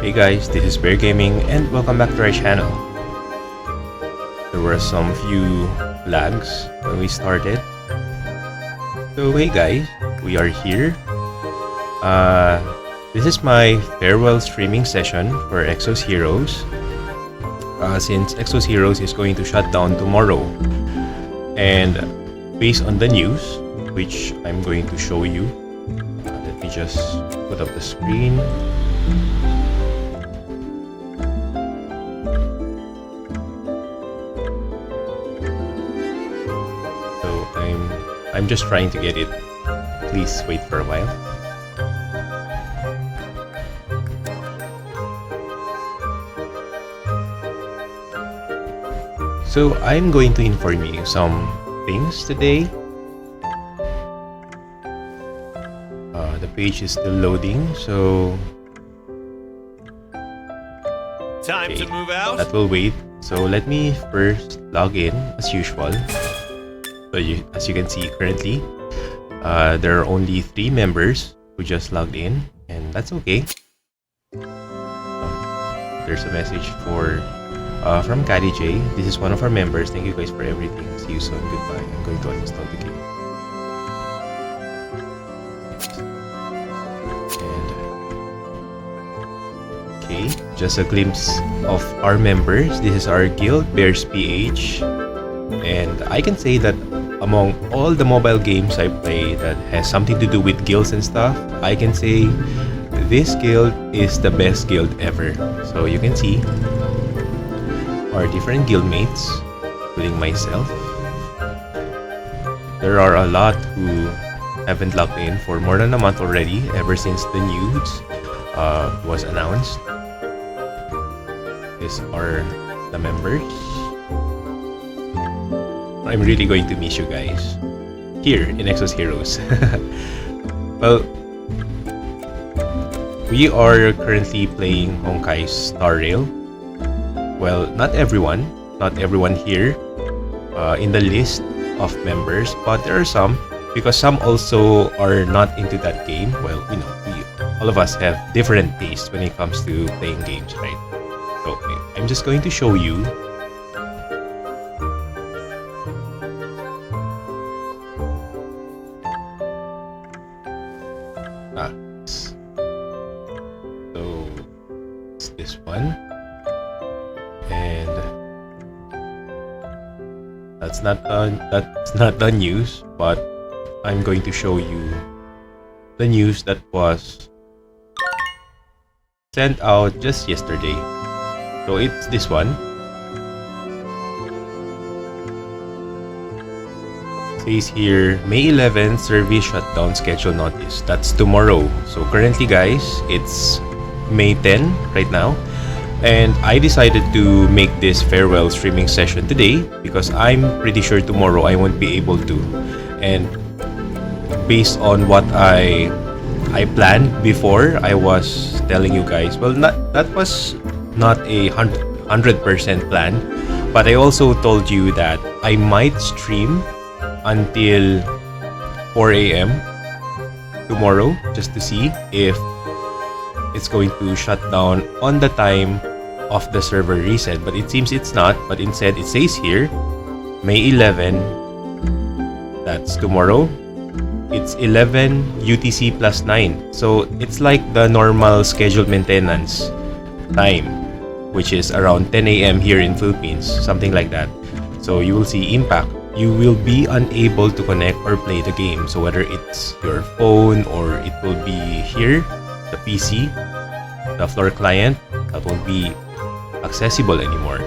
Hey guys, this is Bear Gaming and welcome back to our channel. There were some few lags when we started. So hey guys, we are here. This is my farewell streaming session for Exos Heroes. Since Exos Heroes is going to shut down tomorrow. And based on the news, which I'm going to show you, let me just put up the screen. I'm just trying to get it. Please wait for a while. So I'm going to inform you some things today. The page is still loading, so time to move out. That will wait. So let me first log in as usual. So as you can see currently, there are only 3 members who just logged in, and that's okay. There's a message from Caddy J. This is one of our members. Thank you guys for everything. See you soon. Goodbye. I'm going to uninstall the game. And okay, just a glimpse of our members. This is our guild, Bears PH, and I can say that among all the mobile games I play that has something to do with guilds and stuff, I can say this guild is the best guild ever. So you can see our different guildmates, including myself. There are a lot who haven't logged in for more than a month already, ever since the news was announced. These are the members. I'm really going to miss you guys here in Exos Heroes. Well, we are currently playing Honkai's Star Rail. Well, not everyone here in the list of members, but there are some, because some also are not into that game. Well, you know, all of us have different tastes when it comes to playing games, right? So I'm just going to show you this one, and that's not the news, but I'm going to show you the news that was sent out just yesterday. So it's this one. It says here, May 11th service shutdown schedule notice. That's tomorrow. So currently guys, it's May 10 right now, and I decided to make this farewell streaming session today because I'm pretty sure tomorrow I won't be able to. And based on what I planned before, I was telling you guys, well, that was not a 100% plan, but I also told you that I might stream until 4 a.m. tomorrow just to see if it's going to shut down on the time of the server reset, but it seems it's not. But instead it says here May 11, that's tomorrow. It's 11 UTC plus 9, so it's like the normal scheduled maintenance time, which is around 10 a.m. here in Philippines, something like that. So you will see impact. You will be unable to connect or play the game, so whether it's your phone or it will be here, the PC, the floor client, that won't be accessible anymore.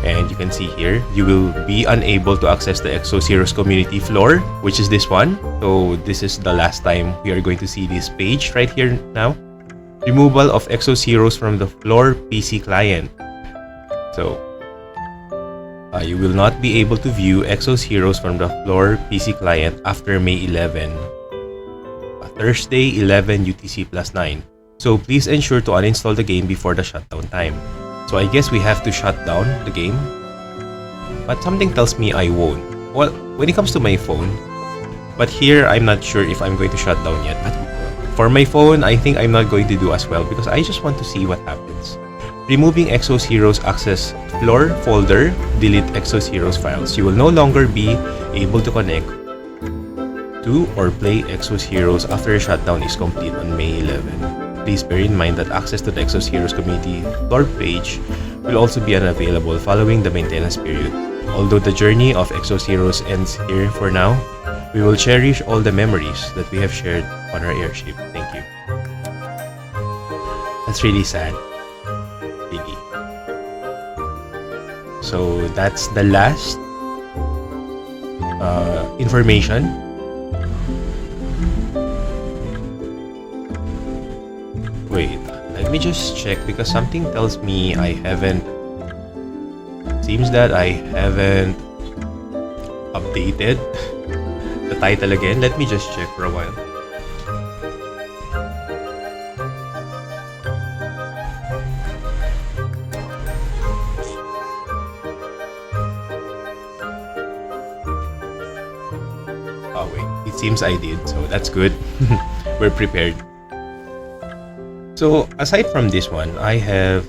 And you can see here, you will be unable to access the Exos Heroes community floor, which is this one. So this is the last time we are going to see this page right here now. Removal of Exos Heroes from the floor PC client. So you will not be able to view Exos Heroes from the floor PC client after May 11, Thursday 11 UTC plus 9. So please ensure to uninstall the game before the shutdown time. So I guess we have to shut down the game, but something tells me I won't. Well, when it comes to my phone, but here I'm not sure if I'm going to shut down yet. But For my phone, I think I'm not going to do as well because I just want to see what happens. Removing Exos Heroes access floor folder, delete Exos Heroes files. You will no longer be able to connect to or play Exos Heroes after a shutdown is complete on May 11. Please bear in mind that access to the Exos Heroes community lore page will also be unavailable following the maintenance period. Although the journey of Exos Heroes ends here for now, we will cherish all the memories that we have shared on our airship. Thank you. That's really sad. Really. So that's the last information. Wait, let me just check because something tells me I haven't. Seems that I haven't updated the title again. Let me just check for a while. Oh wait, it seems I did, so that's good. We're prepared. So aside from this one, I have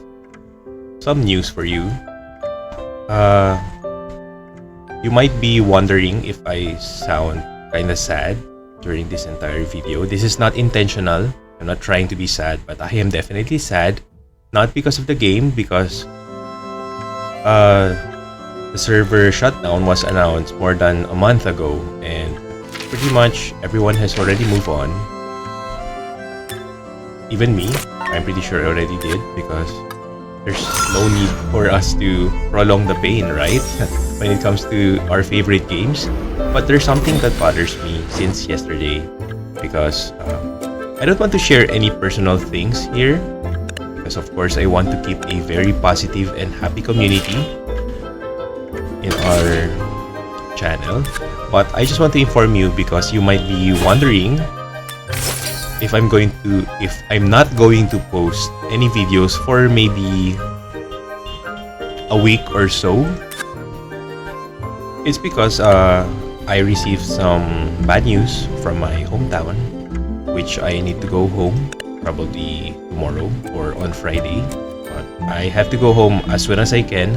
some news for you. You might be wondering if I sound kinda sad during this entire video. This is not intentional. I'm not trying to be sad, but I am definitely sad. Not because of the game, because the server shutdown was announced more than a month ago, and pretty much everyone has already moved on. Even me, I'm pretty sure I already did, because there's no need for us to prolong the pain, right? When it comes to our favorite games. But there's something that bothers me since yesterday, because I don't want to share any personal things here, because of course I want to keep a very positive and happy community in our channel. But I just want to inform you because you might be wondering if I'm not going to post any videos for maybe a week or so. It's because I received some bad news from my hometown, which I need to go home probably tomorrow or on Friday. But I have to go home as soon as I can,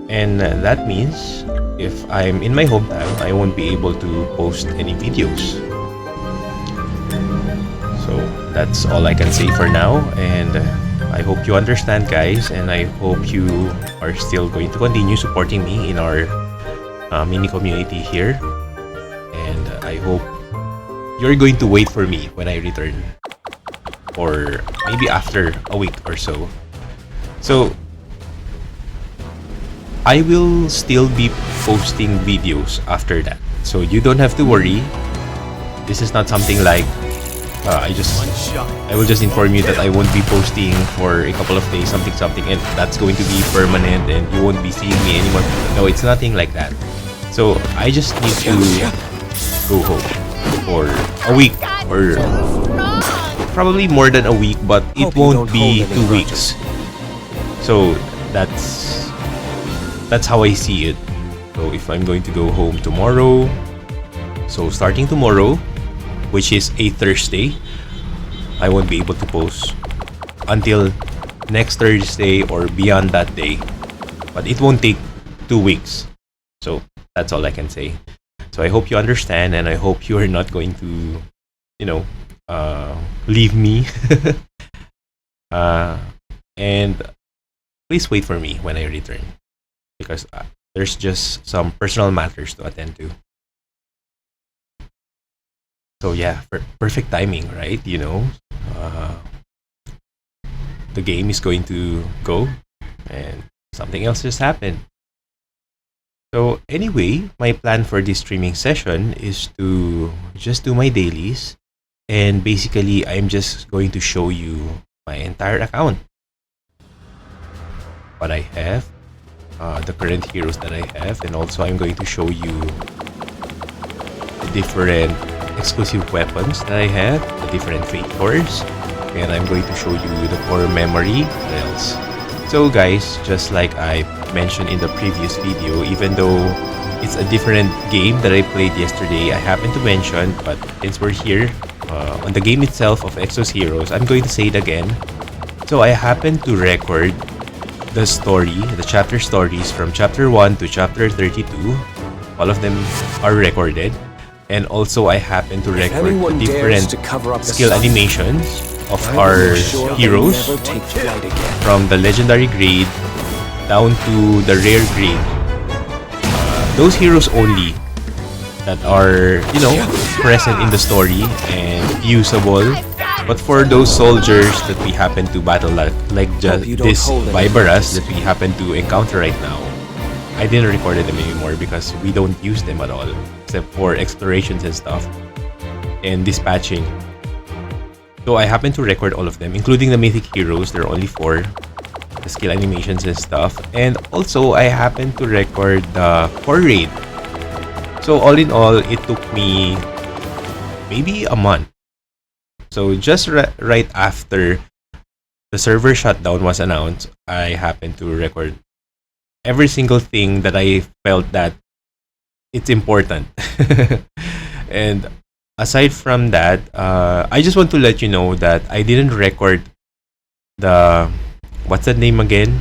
and that means if I'm in my hometown, I won't be able to post any videos. So that's all I can say for now, and I hope you understand, guys, and I hope you are still going to continue supporting me in our mini community here, and I hope you're going to wait for me when I return, or maybe after a week or so. So I will still be posting videos after that, so you don't have to worry. This is not something like I will just inform you that I won't be posting for a couple of days, something, and that's going to be permanent and you won't be seeing me anymore. No, it's nothing like that. So I just need to go home for a week, or probably more than a week, but it won't be 2 weeks. So that's how I see it. So if I'm going to go home tomorrow, so starting tomorrow, which is a Thursday, I won't be able to post until next Thursday or beyond that day. But it won't take 2 weeks. So that's all I can say. So I hope you understand, and I hope you are not going to, leave me. And please wait for me when I return, because there's just some personal matters to attend to. So yeah, perfect timing, right? The game is going to go, and something else just happened. So anyway, my plan for this streaming session is to just do my dailies, and basically I'm just going to show you my entire account. What I have, the current heroes that I have, and also I'm going to show you the different exclusive weapons that I have, the different fate cores, and I'm going to show you the core memory rails. So guys, just like I mentioned in the previous video, even though it's a different game that I played yesterday, I happened to mention, but since we're here on the game itself of Exos Heroes. I'm going to say it again. So I happened to record the story, the chapter stories from chapter 1 to chapter 32. All of them are recorded. And also I happened to record the different skill animations of our heroes from the legendary grade down to the rare grade. Those heroes only that are, present in the story and usable. But for those soldiers that we happen to battle, like just this Viberus that we happen to encounter right now, I didn't record them anymore because we don't use them at all, except for explorations and stuff, and dispatching. So I happen to record all of them, including the mythic heroes. There are only 4, the skill animations and stuff. And also I happen to record the core raid. So all in all, it took me maybe a month. So just right after the server shutdown was announced, I happened to record every single thing that I felt that it's important. And aside from that, I just want to let you know that I didn't record the... What's that name again?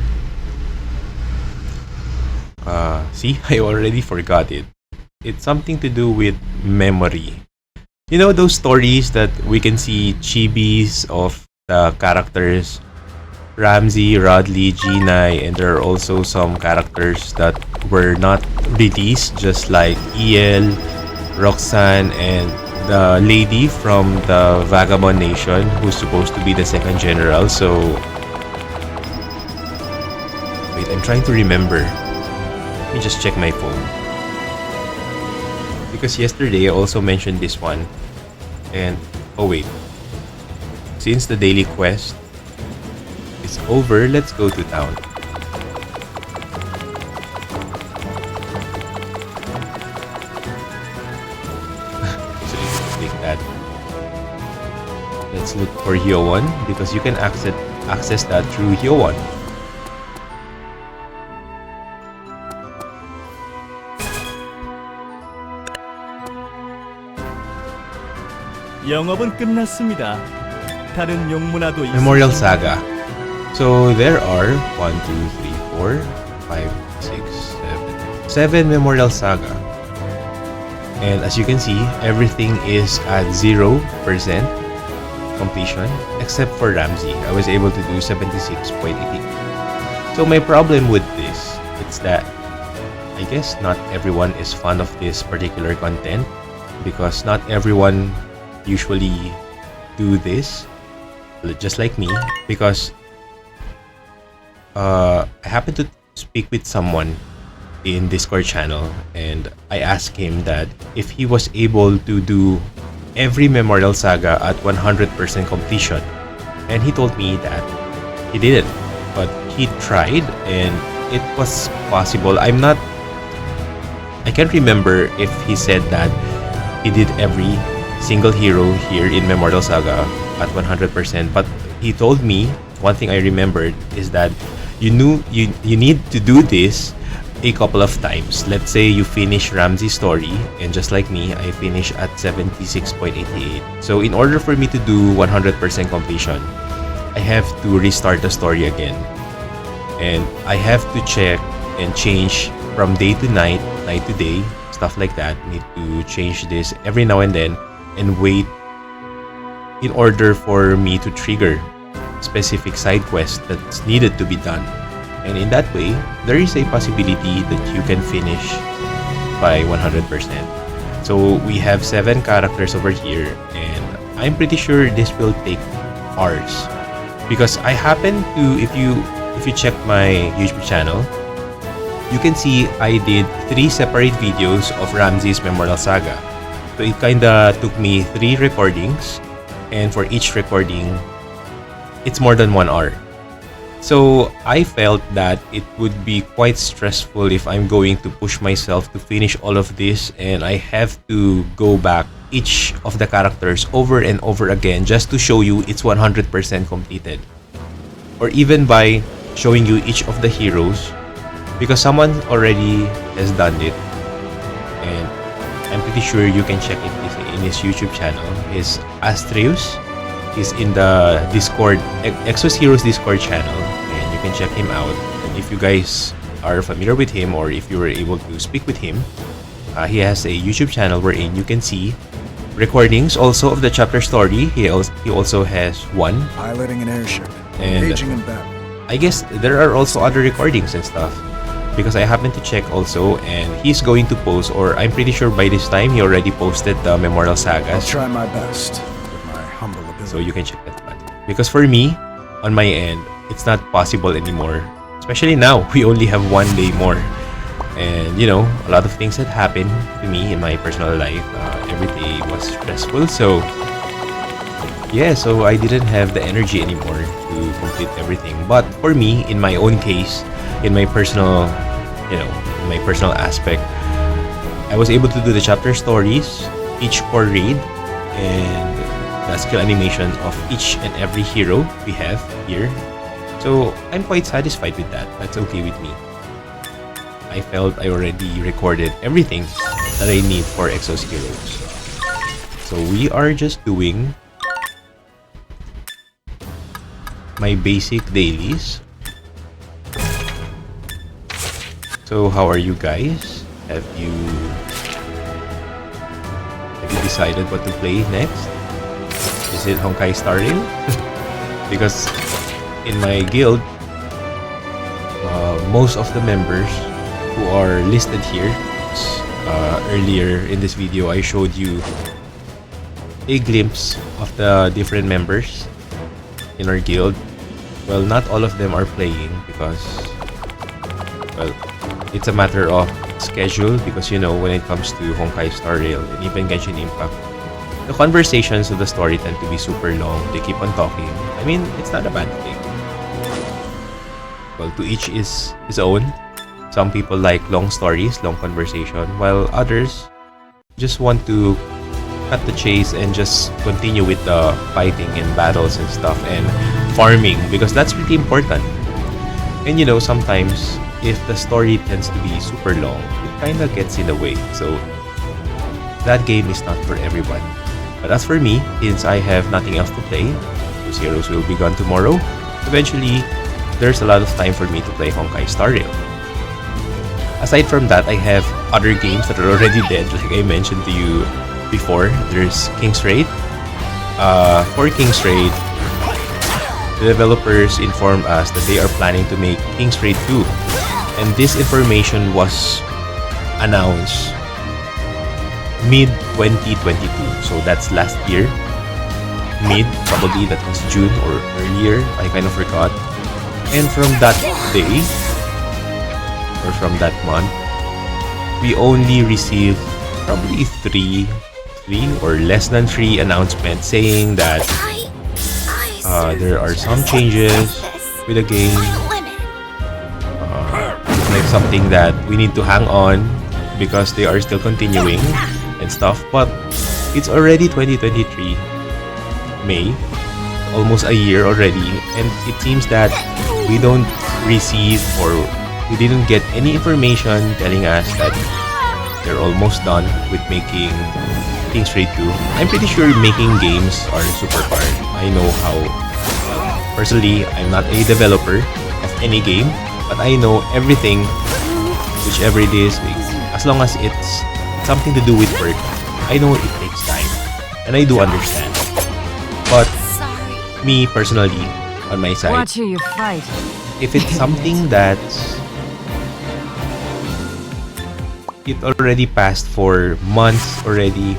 See, I already forgot it. It's something to do with memory. You know those stories that we can see chibis of the characters? Ramsey, Rodley, Genai, and there are also some characters that were not released, just like El, Roxanne, and the lady from the Vagabond Nation who's supposed to be the second general. So wait, I'm trying to remember. Let me just check my phone. Because yesterday I also mentioned this one. And oh wait. Since the daily quest is over, let's go to town. So let's take that. Let's look for Hyo1 because you can access that through Hyo1. 영업은 끝났습니다. 다른 용문화도 Memorial Saga. So there are 1, 2, 3, 4, 5, 6, 7 Memorial Saga. And as you can see, everything is at 0% completion except for Ramsey. I was able to do 76.88. So my problem with this is that I guess not everyone is fond of this particular content because not everyone usually do this, just like me, because I happened to speak with someone in Discord channel and I asked him that if he was able to do every Memorial Saga at 100% completion, and he told me that he didn't, but he tried and it was possible. I can't remember if he said that he did every single hero here in Memorial Saga at 100%, but he told me one thing I remembered is that you need to do this a couple of times. Let's say you finish Ramsey's story, and just like me, I finish at 76.88. So in order for me to do 100% completion, I have to restart the story again, and I have to check and change from day to night, night to day, stuff like that. Need to change this every now and then and wait in order for me to trigger specific side quest that's needed to be done. And in that way, there is a possibility that you can finish by 100%. So we have 7 characters over here, and I'm pretty sure this will take hours because I happen to, if you check my YouTube channel, you can see I did 3 separate videos of Ramsey's Memorial Saga. So it kinda took me 3 recordings, and for each recording, it's more than 1 hour. So I felt that it would be quite stressful if I'm going to push myself to finish all of this, and I have to go back each of the characters over and over again just to show you it's 100% completed. Or even by showing you each of the heroes, because someone already has done it. And I'm pretty sure you can check it in his YouTube channel. His Astreus is in the Discord, Exos Heroes Discord channel, and you can check him out. And if you guys are familiar with him, or if you were able to speak with him, he has a YouTube channel wherein you can see recordings also of the chapter story. He also has one Piloting an airship. And- Engaging in battle. I guess there are also other recordings and stuff, because I happened to check also, and he's going to post, or I'm pretty sure by this time he already posted the Memorial I'll Sagas, try my best with my humble ability. so you can check that out. Because for me, on my end, it's not possible anymore. Especially now, we only have 1 day more. And you know, a lot of things that happened to me in my personal life. Every day was stressful, so yeah, so I didn't have the energy anymore to complete everything. But for me, in my own case, in my personal, in my personal aspect, I was able to do the chapter stories, each core raid, and the skill animation of each and every hero we have here. So I'm quite satisfied with that. That's okay with me. I felt I already recorded everything that I need for Exos Heroes. So we are just doing my basic dailies. So how are you guys? Have you decided what to play next? Is it Honkai Star Rail? Because in my guild, most of the members who are listed here, earlier in this video I showed you a glimpse of the different members in our guild. Well, not all of them are playing because, well, it's a matter of schedule, because you know, when it comes to Honkai Star Rail and even Genshin Impact, the conversations of the story tend to be super long. They keep on talking. I mean, it's not a bad thing. Well, to each is his own. Some people like long stories, long conversation, while others just want to cut the chase and just continue with the fighting and battles and stuff and farming, because that's really important. And you know, sometimes if the story tends to be super long, it kind of gets in the way. So that game is not for everyone. But as for me, since I have nothing else to play, those heroes will be gone tomorrow. Eventually, there's a lot of time for me to play Honkai Star Rail. Aside from that, I have other games that are already dead, like I mentioned to you before. There's King's Raid. For King's Raid, the developers informed us that they are planning to make King's Raid 2. And this information was announced mid-2022. So that's last year. Probably that was June or earlier. I kind of forgot. And from that day, or from that month, we only received probably three or less than 3 announcements saying that there are some changes with the game. It's like something that we need to hang on because they are still continuing and stuff. But it's already 2023 May, almost a year already, and it seems that we don't receive, or we didn't get any information telling us that they're almost done with making King's Raid 2. I'm pretty sure making games are super hard. I know how. Personally, I'm not a developer of any game, but I know everything, whichever it is, as long as it's something to do with work, I know it takes time, and I do understand. But me personally, on my side, Watch who you fight. if it's something that it already passed for months already,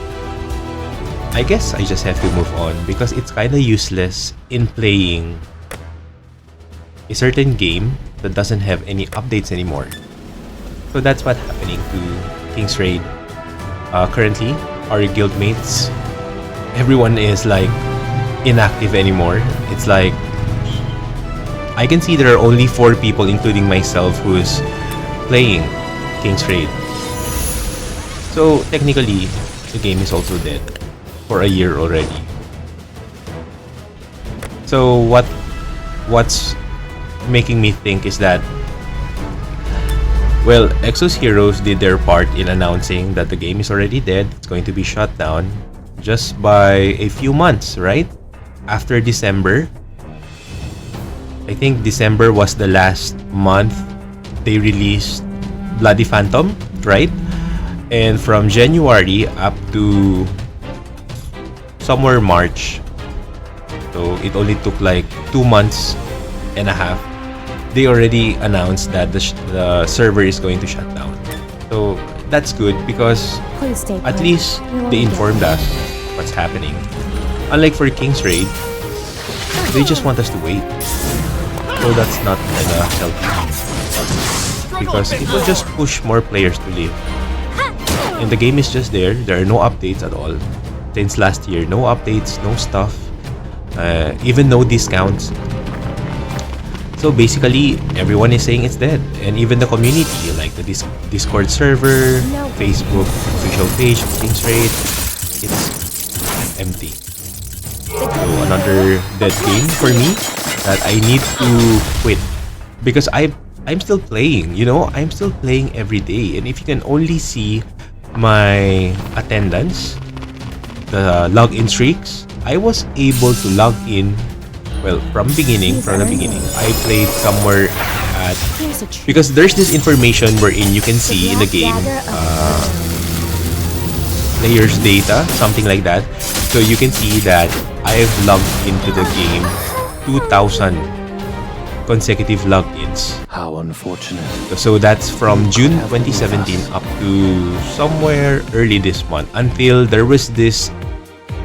I guess I just have to move on, because it's kind of useless in playing a certain game that doesn't have any updates anymore. So that's what's happening to King's Raid. Currently, our guildmates, everyone is like inactive anymore. It's like I can see there are only 4 people, including myself, who's playing King's Raid. So technically, the game is also dead for a year already. So what's making me think is that Well, Exos Heroes did their part in announcing that the game is already dead. It's going to be shut down just by a few months, right? After December. I think December was the last month they released Bloody Phantom, right? And from January up to somewhere March, so it only took like 2 months and a half, they already announced that the server is going to shut down. So that's good because Please stay at put. least We won't they get informed us what's happening. Unlike for King's Raid, they just want us to wait. So that's not kinda healthy. Because it will just push more players to leave. And the game is just there. There are no updates at all. Since last year, no updates, no stuff. Even no discounts. So basically, everyone is saying it's dead. And even the community, like the Discord server, Facebook official page, King's Raid, it's empty. So another dead game for me that I need to quit. Because I'm still playing, you know? I'm still playing every day. And if you can only see my attendance, the login streaks, I was able to log in. Well, from the beginning, I played somewhere at... Here's a treat. Because there's this information wherein you can see in the game players data, something like that. So you can see that I've logged into the game 2,000 consecutive logins. How unfortunate. So that's from June 2017 up to somewhere early this month until there was this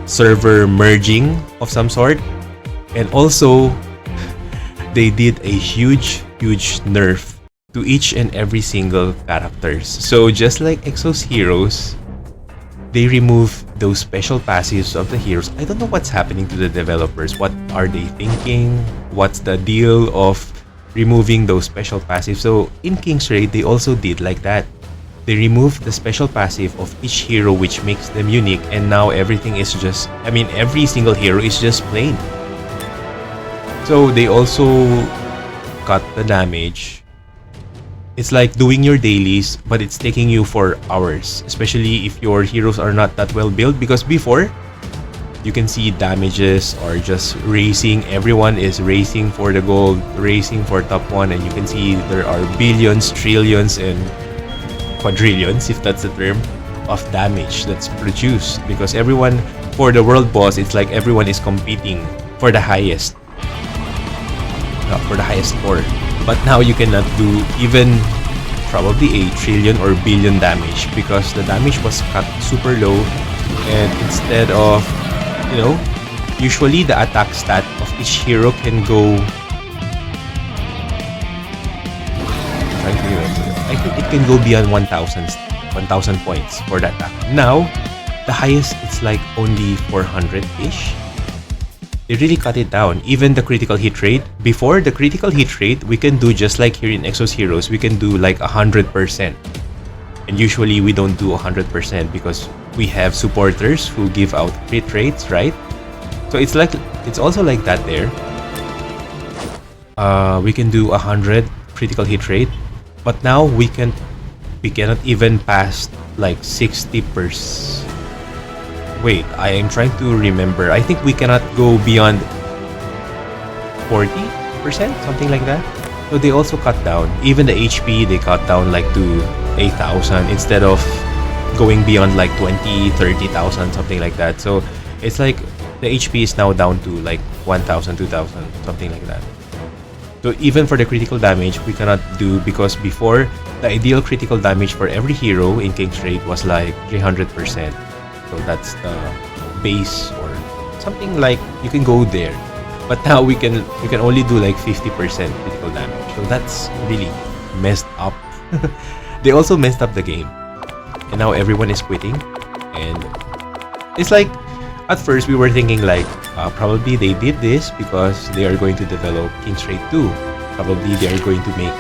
server merging of some sort. And also, they did a huge nerf to each and every single characters. So just like Exos Heroes, they remove those special passives of the heroes. I don't know what's happening to the developers. What are they thinking? What's the deal of removing those special passives? So in King's Raid, they also did like that. They removed the special passive of each hero, which makes them unique. And now everything is just... I mean, every single hero is just plain. So they also cut the damage. It's like doing your dailies, but it's taking you for hours, especially if your heroes are not that well built. Because before, you can see damages or just racing. Everyone is racing for the gold, racing for top 1, and you can see there are billions, trillions, and quadrillions, if that's the term, of damage that's produced. Because everyone, for the world boss, it's like everyone is competing for the highest. For the highest score. But now you cannot do even probably a trillion or billion damage because the damage was cut super low, and instead of, you know, usually the attack stat of each hero can go... I think it can go beyond 1,000 points for the attack. Now, the highest it's like only 400-ish. They really cut it down. Even the critical hit rate. Before, the critical hit rate, we can do just like here in Exos Heroes, we can do like 100%. And usually we don't do 100% because we have supporters who give out crit rates, right? So it's also like that there. We can do 100 critical hit rate, but now we cannot even pass like 60%. Wait, I am trying to remember. I think we cannot go beyond 40%, something like that. So they also cut down. Even the HP, they cut down like to 8,000 instead of going beyond like 20, 30,000, something like that. So it's like the HP is now down to like 1,000, 2,000, something like that. So even for the critical damage, we cannot do, because before, the ideal critical damage for every hero in King's Raid was like 300%. So that's the base, or something like you can go there. But now we can only do like 50% critical damage. So that's really messed up. They also messed up the game. And now everyone is quitting. And it's like, at first we were thinking like, probably they did this because they are going to develop King's Raid 2. Probably they are going to make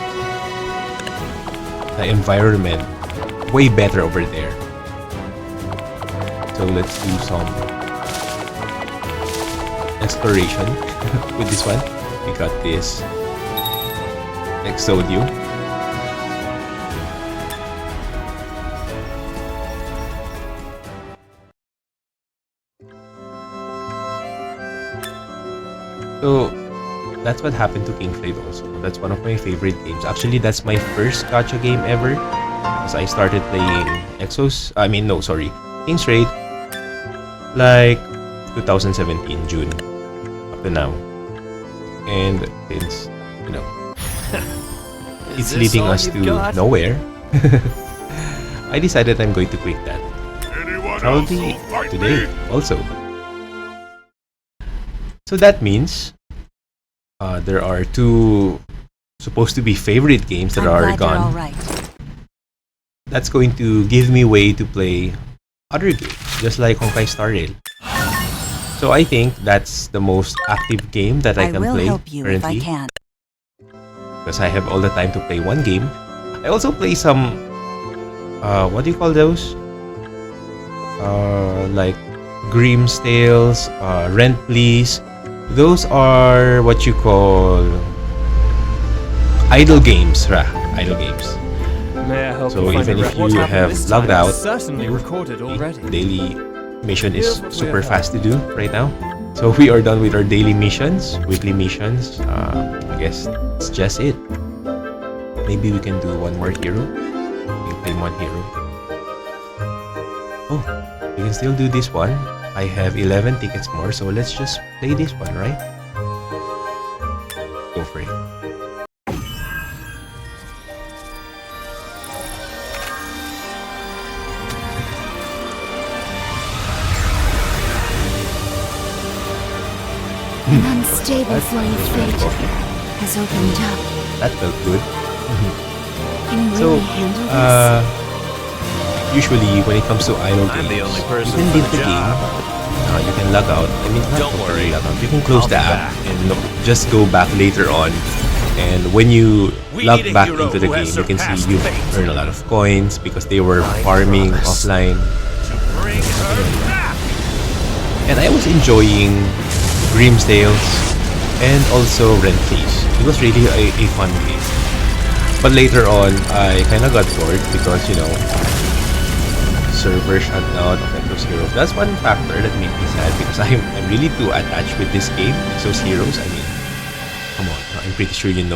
the environment way better over there. So let's do some exploration with this one. We got this Exodio. So that's what happened to King Flight also. That's one of my favorite games. Actually, that's my first gacha game ever. Because I started playing King's Raid like 2017 June up to now. And since, it's leading us to nowhere, I decided I'm going to quit that. Probably today also. So that means there are two supposed to be favorite games that are gone. All right. That's going to give me way to play other games, just like Honkai Star Rail. So I think that's the most active game that I can will play help you currently. if I can. Because I have all the time to play one game. I also play some, what do you call those? Like Grimm's Tales, Rent Please. Those are what you call idle games, idle games. May I help So you find even a if record? you have logged out, Certainly recorded already. daily mission is super fast to do right now. So we are done with our daily missions, weekly missions. I guess it's just it. Maybe we can do one more hero. We can claim one hero. Oh, we can still do this one. I have 11 tickets more, so let's just play this one, right? Go for it. An unstable flow of fate has opened up. That felt good. Can you So, really handle this? usually when it comes to idle I'm games, the only you person can for leave the the game. job. You can log out. I mean, not Don't totally worry. log out. You can close I'll the be app back. and just go back later on. And when you We log need a back hero into the who game, has you can see surpassed you fate. earn a lot of coins because they were I farming promise. offline. Bring her back! And I was enjoying Grimm's Tales and also Rent Please. It was really a fun game. But later on, I kind of got bored because, server shutdown of Exos Heroes. That's one factor that made me sad because I'm really too attached with this game, Exos Heroes. I mean, come on, I'm pretty sure you've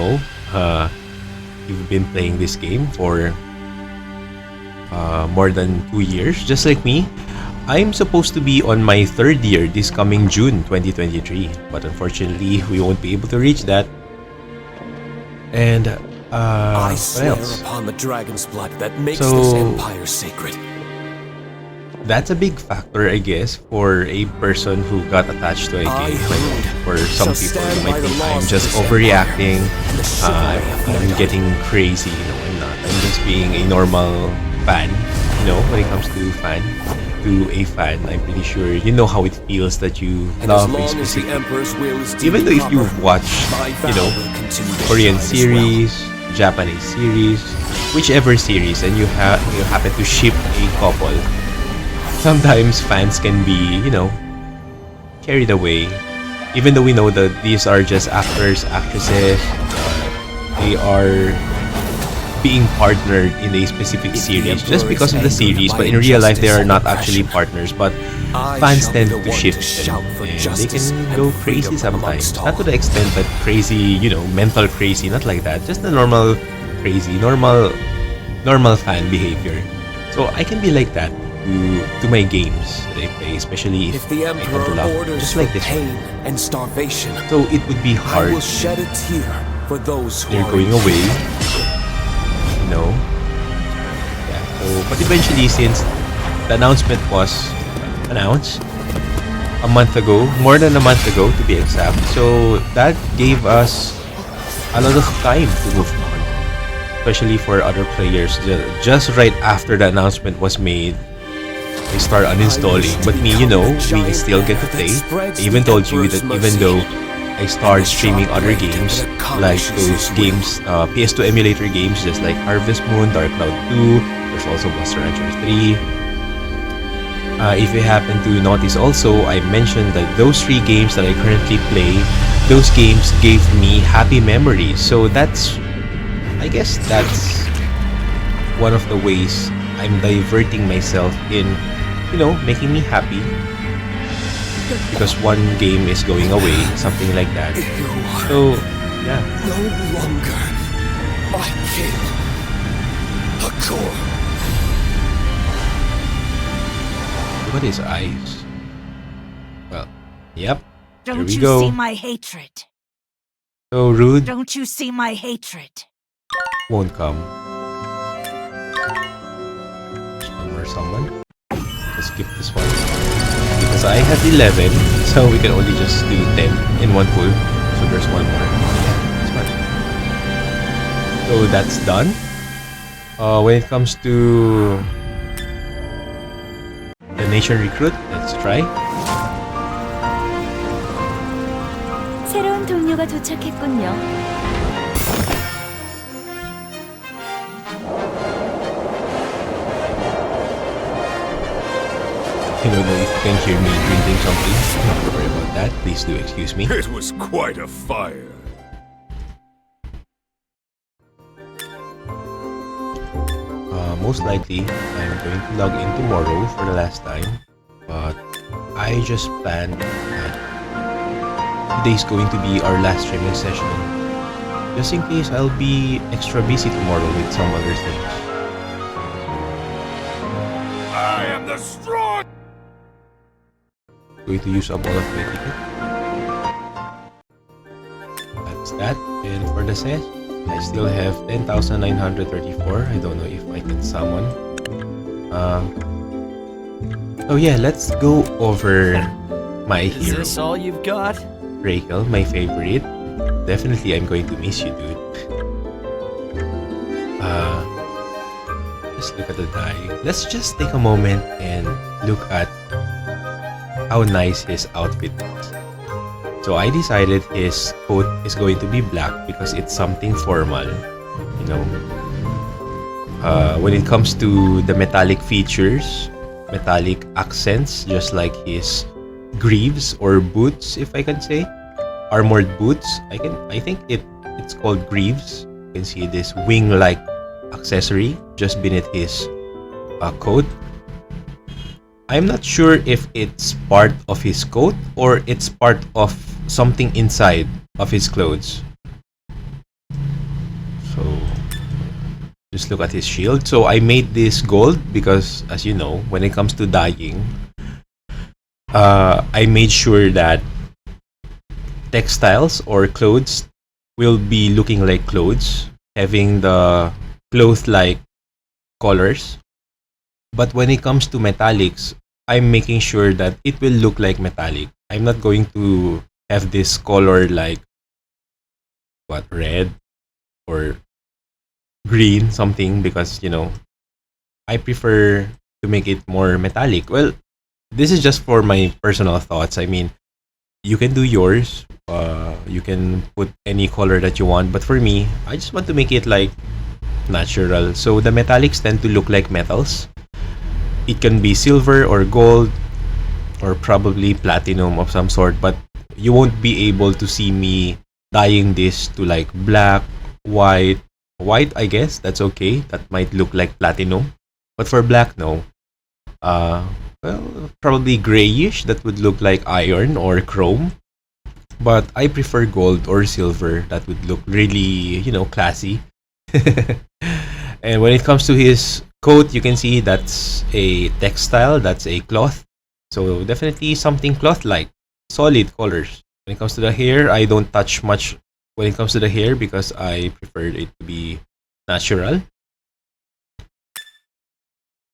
been playing this game for more than 2 years, just like me. I'm supposed to be on my 3rd year this coming June 2023, but unfortunately, we won't be able to reach that. And I what swear else? upon the dragon's blood that makes So- this empire sacred. That's a big factor, I guess, for a person who got attached to a game. Like, for some people, you might think I'm just overreacting. I'm getting crazy. I'm not. I'm just being a normal fan. When it comes to a fan, I'm pretty sure you know how it feels that you And as love a long as the specific. emperor's will is Even though if proper, you've watched, my vow will continue to Korean shine as well. series, Japanese series, whichever series, and you happen to ship a couple. Sometimes fans can be, carried away. Even though we know that these are just actors, actresses, they are being partnered in a specific series just because of the series, but in real life they are not actually partners, but fans tend to shift them, and they can go crazy sometimes. Not to the extent that crazy, mental crazy, not like that, just the normal crazy, normal fan behavior. So I can be like that to my games that I play, especially if If the I tend to emperor love, orders just for like this one. pain and starvation, So it would be I hard. will shed a tear for those who They're are going in away. need. Yeah. So, but eventually, since the announcement was announced a month ago, more than a month ago to be exact, so that gave us a lot of time to move on, especially for other players. Just right after the announcement was made, they start uninstalling. But me, we still get to play. I even told you that even though I started streaming other games, like those games, PS2 emulator games, just like Harvest Moon, Dark Cloud 2, there's also Monster Rancher 3. If you happen to notice also, I mentioned that those 3 games that I currently play, those games gave me happy memories. So I guess that's one of the ways I'm diverting myself in, making me happy. because one game is going away, something like that. You are So yeah, no longer my king. Hakor. look at his eyes. Well, yep. Here Don't we you go. see my hatred? So rude Don't you see my hatred? won't come. Or someone. Let's skip this one because I have 11, so we can only just do 10 in one pull. So there's one more. That's fine. So that's done. When it comes to the nation recruit, let's try. 새로운 동료가 도착했군요. I don't know if you can hear me drinking something. Sorry about that. Please do excuse me. It was quite a fire. Most likely, I'm going to log in tomorrow for the last time. But I just planned that today's going to be our last streaming session. Just in case I'll be extra busy tomorrow with some other things. I am the strong. Going to use up all of my ticket. That's that. And for the set, I still have 10,934. I don't know if I can summon. Oh yeah, let's go over my Is hero. this all you've got? Rakel, my favorite. Definitely I'm going to miss you, dude. Just look at the die. Let's just take a moment and look at how nice his outfit is. So I decided his coat is going to be black because it's something formal, you know. When it comes to the metallic features, metallic accents, just like his greaves or boots, if I can say, armored boots. I think it's called greaves. You can see this wing-like accessory just beneath his coat. I'm not sure if it's part of his coat or it's part of something inside of his clothes. So just look at his shield. So I made this gold because, as you know, when it comes to dyeing, I made sure that textiles or clothes will be looking like clothes, having the cloth-like colors. But when it comes to metallics, I'm making sure that it will look like metallic. I'm not going to have this color like what, red or green something, because, you know, I prefer to make it more metallic. Well, this is just for my personal thoughts. I mean, you can do yours. You can put any color that you want, but for me, I just want to make it like natural. So the metallics tend to look like metals. It can be silver or gold or probably platinum of some sort, but you won't be able to see me dyeing this to like black, white. White, I guess that's okay. That might look like platinum, but for black, no. Well, probably grayish. That would look like iron or chrome. But I prefer gold or silver. That would look really, you know, classy. And when it comes to his coat, you can see that's a textile, that's a cloth. So definitely something cloth-like, solid colors. When it comes to the hair, I don't touch much when it comes to the hair because I prefer it to be natural.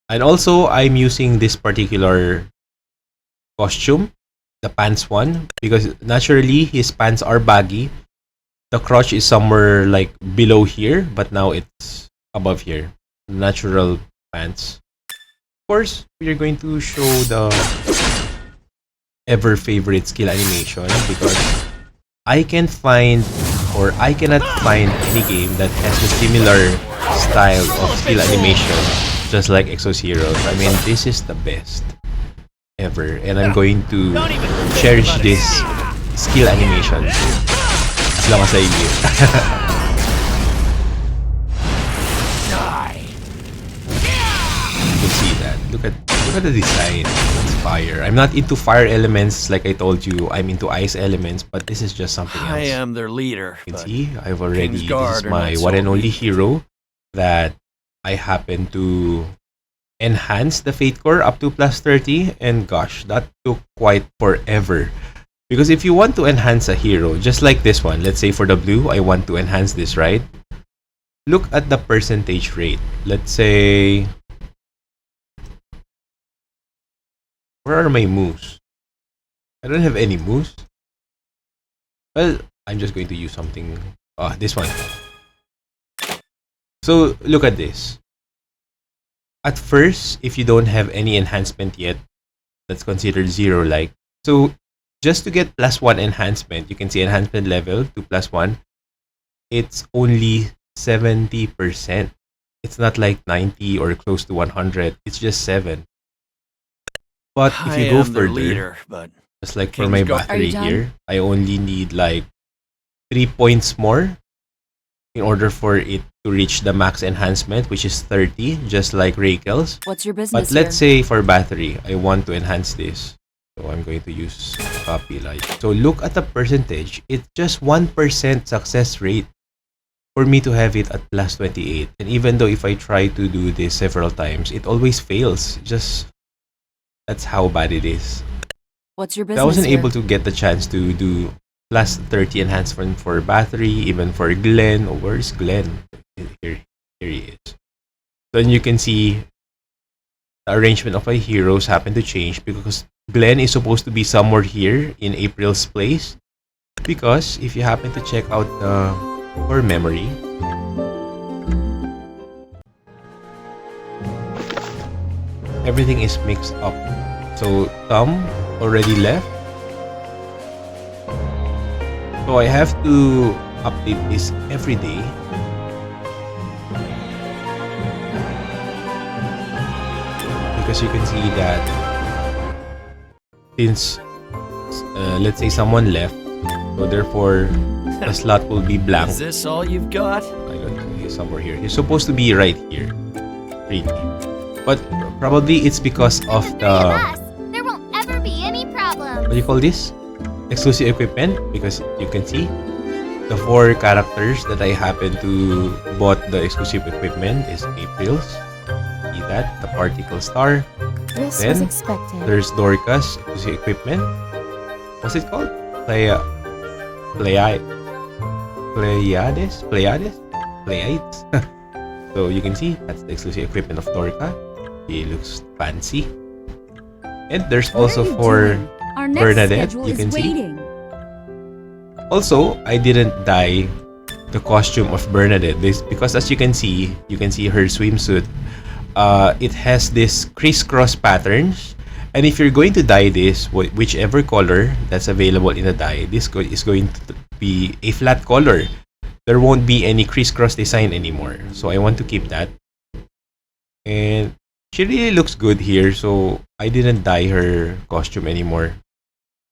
And also, I'm using this particular costume, the pants one, because naturally his pants are baggy. The crotch is somewhere like below here, but now it's above here. Natural pants. Of course, we are going to show the ever favorite skill animation because I can find, or I cannot find any game that has a similar style of skill animation just like Exos Heroes. I mean, this is the best ever, and I'm going to cherish this skill animation as long as I live. You can see that. look at the design. It's fire. I'm not into fire elements like I told you. I'm into ice elements, but this is just something else. I am their leader. You can But see, I've already, King's this Guard is are my not one so and only obedient. hero that I happen to enhance the Fate Core up to plus 30. And gosh, that took quite forever. Because if you want to enhance a hero, just like this one, let's say for the blue, I want to enhance this, right? Look at the percentage rate. Let's say, where are my moves? I don't have any moves. Well, I'm just going to use something. This one. So look at this. At first, if you don't have any enhancement yet, that's considered zero like. So just to get plus 1 enhancement, you can see enhancement level to plus 1. It's only 70%. It's not like 90 or close to 100. It's just 7. But if I you go am their further, leader, but just like for King's my Guard- battery Are you done? here, I only need like 3 points more in order for it to reach the max enhancement, which is 30, just like Rakel's. What's your business But let's say for battery, I want to enhance this. So I'm going to use copy light. So look at the percentage. It's just 1% success rate for me to have it at plus 28. And even though if I try to do this several times, it always fails. Just, that's how bad it is. What's your So business I wasn't here? able to get the chance to do plus 30 enhancement for battery, even for Glenn. Oh, where's Glenn? Here he is. Then you can see the arrangement of my heroes happen to change because Glenn is supposed to be somewhere here in April's place. Because if you happen to check out the core memory, everything is mixed up. So Tom already left. So I have to update this every day. Because you can see that since let's say someone left, so therefore the slot will be blank. is this all you've got? I don't know, he's somewhere here. He's supposed to be right here, really. But probably it's because of the, There won't ever be any problem. what do you call this? Exclusive equipment. Because you can see the 4 characters that I happen to bought the exclusive equipment is April's. See that? The particle star. This Then, was expected. There's Dorcas exclusive equipment. What's it called? Pleiades? So you can see that's the exclusive equipment of Dorca. He looks fancy. And there's also for Our next Bernadette, schedule you is can see. waiting. Also, I didn't dye the costume of Bernadette this because as you can see her swimsuit. It has this crisscross patterns, and if you're going to dye this, whichever color that's available in the dye, this is going to be a flat color. There won't be any crisscross design anymore. So I want to keep that. And she really looks good here, so I didn't dye her costume anymore.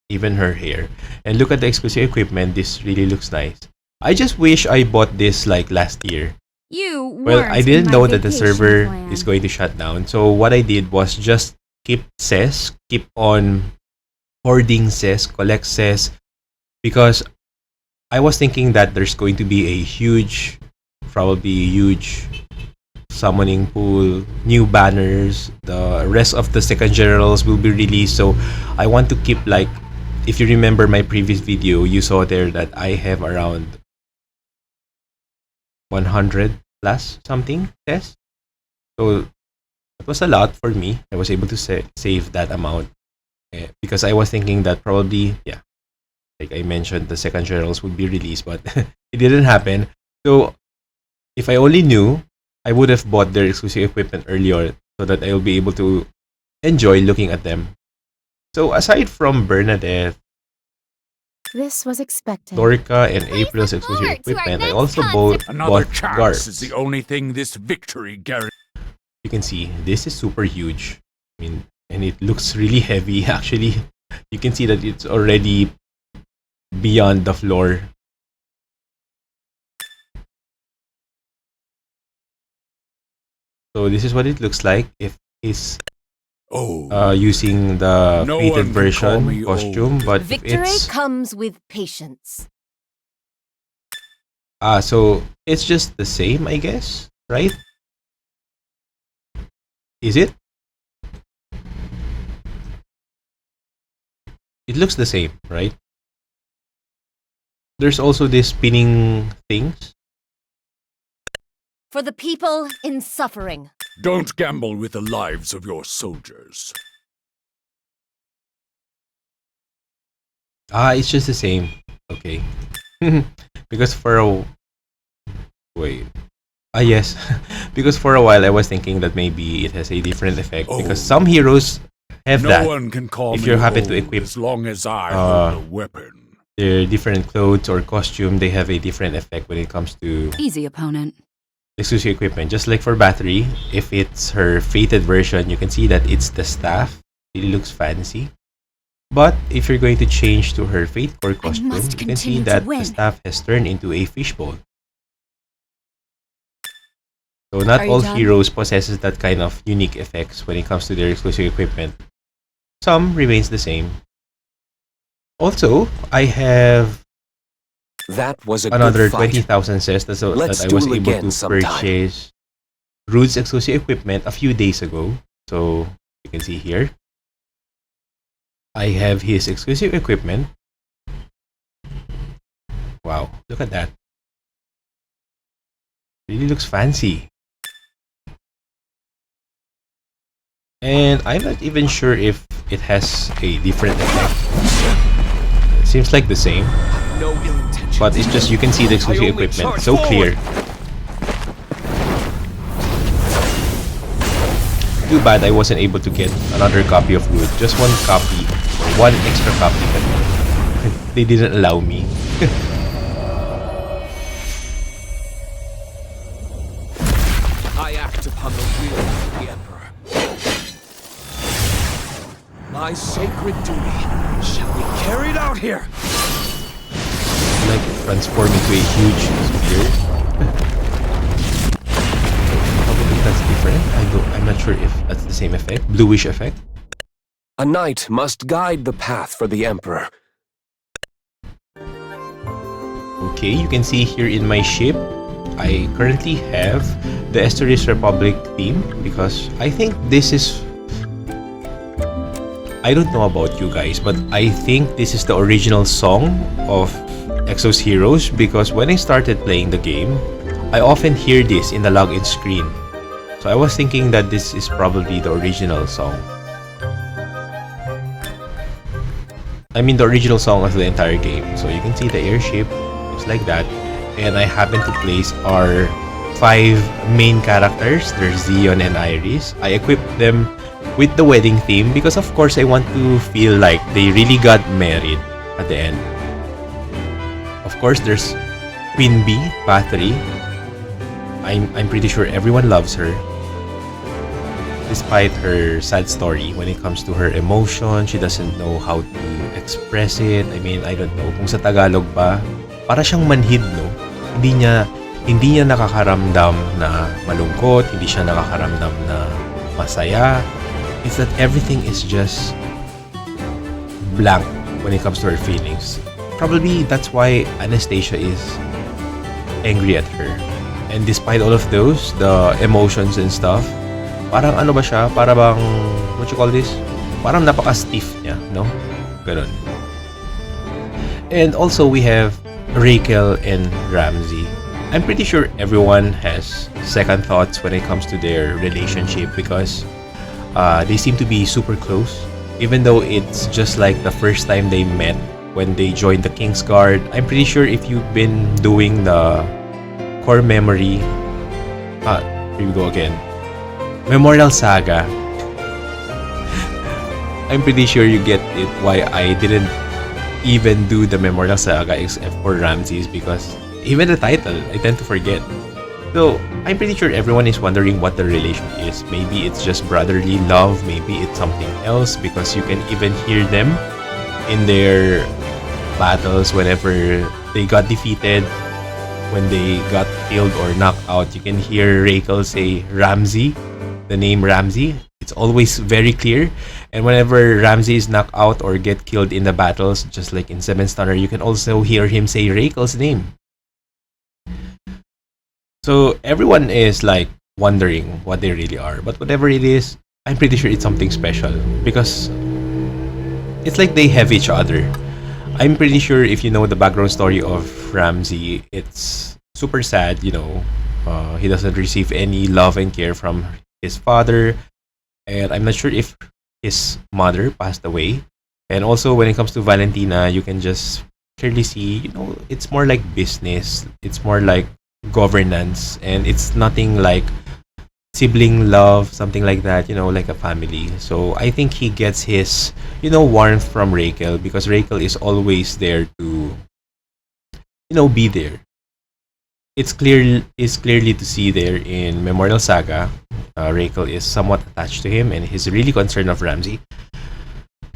Even her hair. And look at the exclusive equipment. This really looks nice. I just wish I bought this like last year. You Well, weren't I didn't in know my that the vacation server plan. is going to shut down. So what I did was just keep on hoarding CES, collect CES, because I was thinking that there's going to be a huge, probably huge summoning pool, new banners, the rest of the second generals will be released. So I want to keep like, if you remember my previous video, you saw there that I have around 100 plus something tests. So that was a lot for me. I was able to save that amount because I was thinking that probably, yeah, like I mentioned, the second generals would be released, but it didn't happen. So if I only knew, I would have bought their exclusive equipment earlier so that I will be able to enjoy looking at them. So aside from Bernadette, This was expected. Dorca, and Please April's look exclusive forward to our equipment, I next also concert. Another bought chance guards. is the only thing this victory guarantees. You can see this is super huge. I mean, and it looks really heavy. Actually, you can see that it's already beyond the floor. So this is what it looks like if his using the No faded one can call version me costume, old. but Victory it's comes with patience. so it's just the same, I guess, right? Is it? It looks the same, right? There's also this spinning things. For the people in suffering. Don't gamble with the lives of your soldiers. It's just the same. Okay. Because for a wait. Yes. Because for a while I was thinking that maybe it has a different effect because some heroes have No that. one can call If me you happen to old equip, as long as I hold a weapon. their different clothes or costume, they have a different effect when it comes to Easy opponent. exclusive equipment. Just like for Battery, if it's her fated version, you can see that it's the staff. It looks fancy. But if you're going to change to her Fate Core costume, must you can see continue to that the win. staff has turned into a fishbowl. So not Are you all done? heroes possesses that kind of unique effects when it comes to their exclusive equipment. Some remains the same. Also, I have That was a another good fight. 20,000 cess that Let's I was duel able again to sometime. purchase Rude's exclusive equipment a few days ago. So you can see here, I have his exclusive equipment. Wow, look at that. Really looks fancy. And I'm not even sure if it has a different effect. It seems like the same. No ill intention. But it's just you can see the exclusive I only equipment charge so clear. Too bad I wasn't able to get another copy of Root. Just one copy, one extra copy, but they didn't allow me. I act upon the will of the Emperor. My sacred duty shall be carried out here. Like transform into a huge spear. Probably that's different. I'm not sure if that's the same effect. Bluish effect. A knight must guide the path for the Emperor. Okay, you can see here in my ship, I currently have the Esteris Republic theme because I think this is... I don't know about you guys, but I think this is the original song of Exos Heroes because when I started playing the game, I often hear this in the login screen. So I was thinking that this is probably the original song. I mean the original song of the entire game. So you can see the airship, looks like that. And I happen to place our 5 main characters. There's Zion and Iris. I equipped them with the wedding theme because of course I want to feel like they really got married at the end. Of course there's Queen Bee, Battery. I'm pretty sure everyone loves her. Despite her sad story when it comes to her emotion, she doesn't know how to express it. I mean, I don't know kung sa Tagalog ba, para siyang manhid, no? Hindi niya nakakaramdam na malungkot, hindi siya nakakaramdam na masaya. It's that everything is just blank when it comes to her feelings. Probably that's why Anastasia is angry at her. And despite all of those, the emotions and stuff, parang ano ba siya? Para bang, what you call this? Parang napaka-stiff niya, no? Ganun. And also we have Raquel and Ramsey. I'm pretty sure everyone has second thoughts when it comes to their relationship because they seem to be super close. Even though it's just like the first time they met when they joined the King's Guard. I'm pretty sure if you've been doing the core memory... here we go again. Memorial Saga. I'm pretty sure you get it why I didn't even do the Memorial Saga except for Ramses because even the title, I tend to forget. So, I'm pretty sure everyone is wondering what the relation is. Maybe it's just brotherly love, maybe it's something else because you can even hear them in their battles whenever they got defeated, when they got killed or knocked out. You can hear Raquel say Ramsey, the name Ramsey. It's always very clear. And whenever Ramsey is knocked out or get killed in the battles, just like in Seven Stunner, you can also hear him say Rakel's name. So everyone is like wondering what they really are. But whatever it is, I'm pretty sure it's something special because it's like they have each other. I'm pretty sure if you know the background story of Ramsey, it's super sad, you know. He doesn't receive any love and care from his father. And I'm not sure if his mother passed away. And also when it comes to Valentina, you can just clearly see, you know, it's more like business. It's more like governance. And it's nothing like sibling love, something like that, you know, like a family. So I think he gets his, you know, warmth from Raquel because Raquel is always there to, you know, be there. It's clearly to see there in Memorial Saga. Raquel is somewhat attached to him and he's really concerned of Ramsey.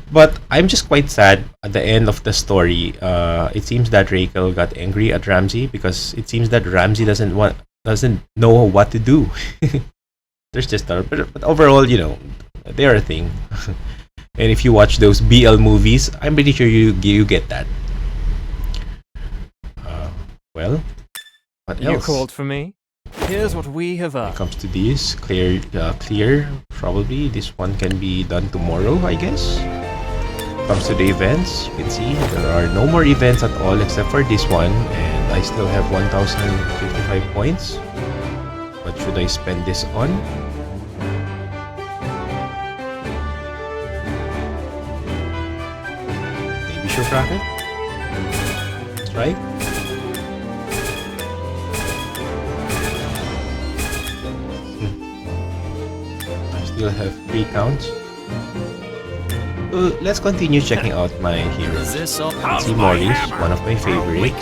But I'm just quite sad at the end of the story. It seems that Raquel got angry at Ramsey because it seems that Ramsey doesn't know what to do. There's just but overall, you know, they are a thing. And if you watch those BL movies, I'm pretty sure you get that. Well, what else? You called for me? Here's what we have When it up. comes to these, clear. Probably this one can be done tomorrow, I guess. Comes to the events, you can see there are no more events at all except for this one, and I still have 1,055 points. What should I spend this on? Maybe Bishop Bracket? That's right. I still have 3 counts. Let's continue checking out my heroes. Is this all? See Maurice, one of my favorites.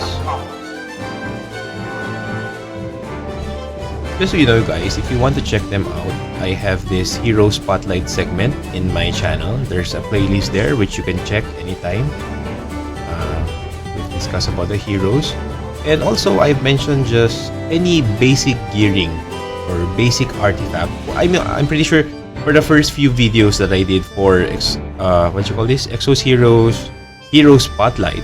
Just so you know guys, if you want to check them out, I have this hero spotlight segment in my channel. There's a playlist there which you can check anytime. We discuss about the heroes. And also I've mentioned just any basic gearing or basic artifact. I'm pretty sure for the first few videos that I did for Exos Heroes, Hero Spotlight,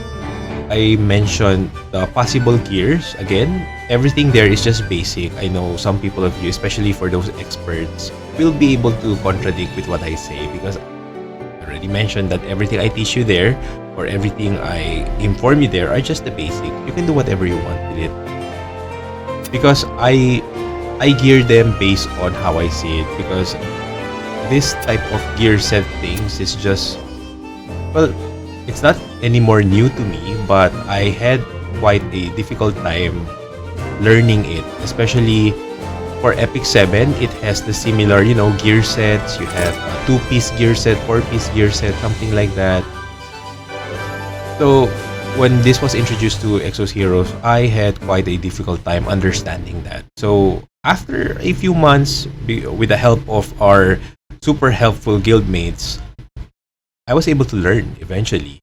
I mentioned the possible gears. Again, everything there is just basic. I know some people of you, especially for those experts, will be able to contradict with what I say because I already mentioned that everything I teach you there or everything I inform you there are just the basic. You can do whatever you want with it. Because I gear them based on how I see it, because this type of gear set things is just, well, it's not anymore new to me, but I had quite a difficult time learning it, especially for Epic 7. It has the similar, gear sets. You have a 2-piece gear set, 4-piece gear set, something like that. So when this was introduced to Exos Heroes, I had quite a difficult time understanding that. So after a few months, with the help of our super helpful guildmates, I was able to learn eventually.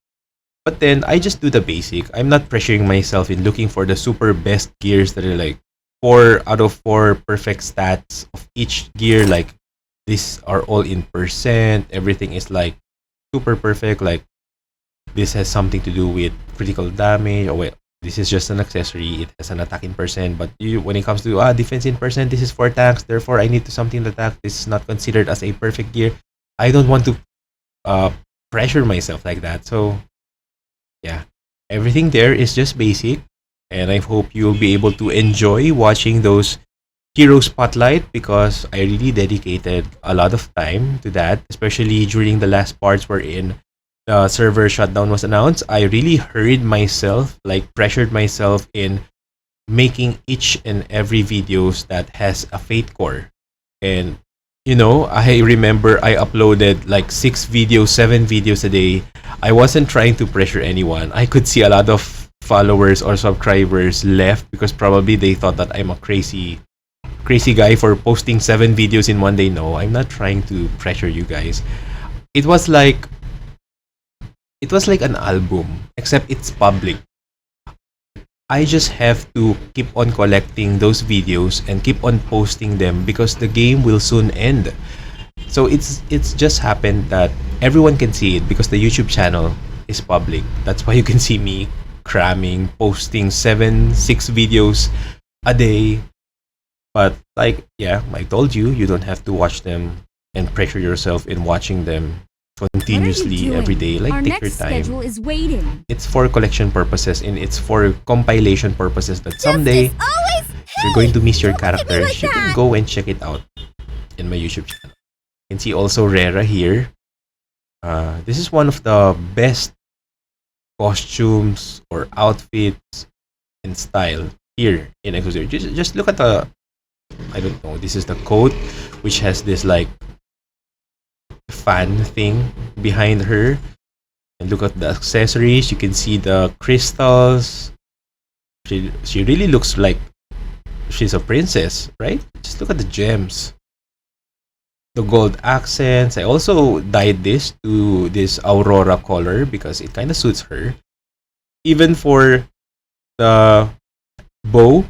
But then I just do the basic. I'm not pressuring myself in looking for the super best gears that are like 4 out of 4 perfect stats of each gear. Like these are all in percent. Everything is like super perfect. Like this has something to do with critical damage. Oh wait, this is just an accessory. It has an attack in percent. But when it comes to defense in percent, this is for tanks. Therefore, I need to something to attack. This is not considered as a perfect gear. I don't want to pressure myself like that. So yeah, everything there is just basic, and I hope you'll be able to enjoy watching those hero spotlight because I really dedicated a lot of time to that, especially during the last parts wherein the server shutdown was announced. I really hurried myself, like pressured myself in making each and every videos that has a fate core. And I remember I uploaded like 6 videos, 7 videos a day. I wasn't trying to pressure anyone. I could see a lot of followers or subscribers left because probably they thought that I'm a crazy guy for posting 7 videos in one day. No, I'm not trying to pressure you guys. It was like an album, except it's public. I just have to keep on collecting those videos and keep on posting them because the game will soon end. So it's just happened that everyone can see it because the YouTube channel is public. That's why you can see me cramming, posting 6 videos a day. But like, yeah, I told you, you don't have to watch them and pressure yourself in watching them continuously every day. Like, Our take next your time. schedule is waiting. It's for collection purposes and it's for compilation purposes that someday if you're going to miss your characters, you can go and check it out in my YouTube channel. You can see also Rera here. This is one of the best costumes or outfits and style here in Exos Heroes. Just look at the, I don't know, this is the coat which has this like fan thing behind her. And look at the accessories. You can see the crystals. She really looks like she's a princess, right? Just look at the gems. The gold accents. I also dyed this to this Aurora color because it kind of suits her. Even for the bow,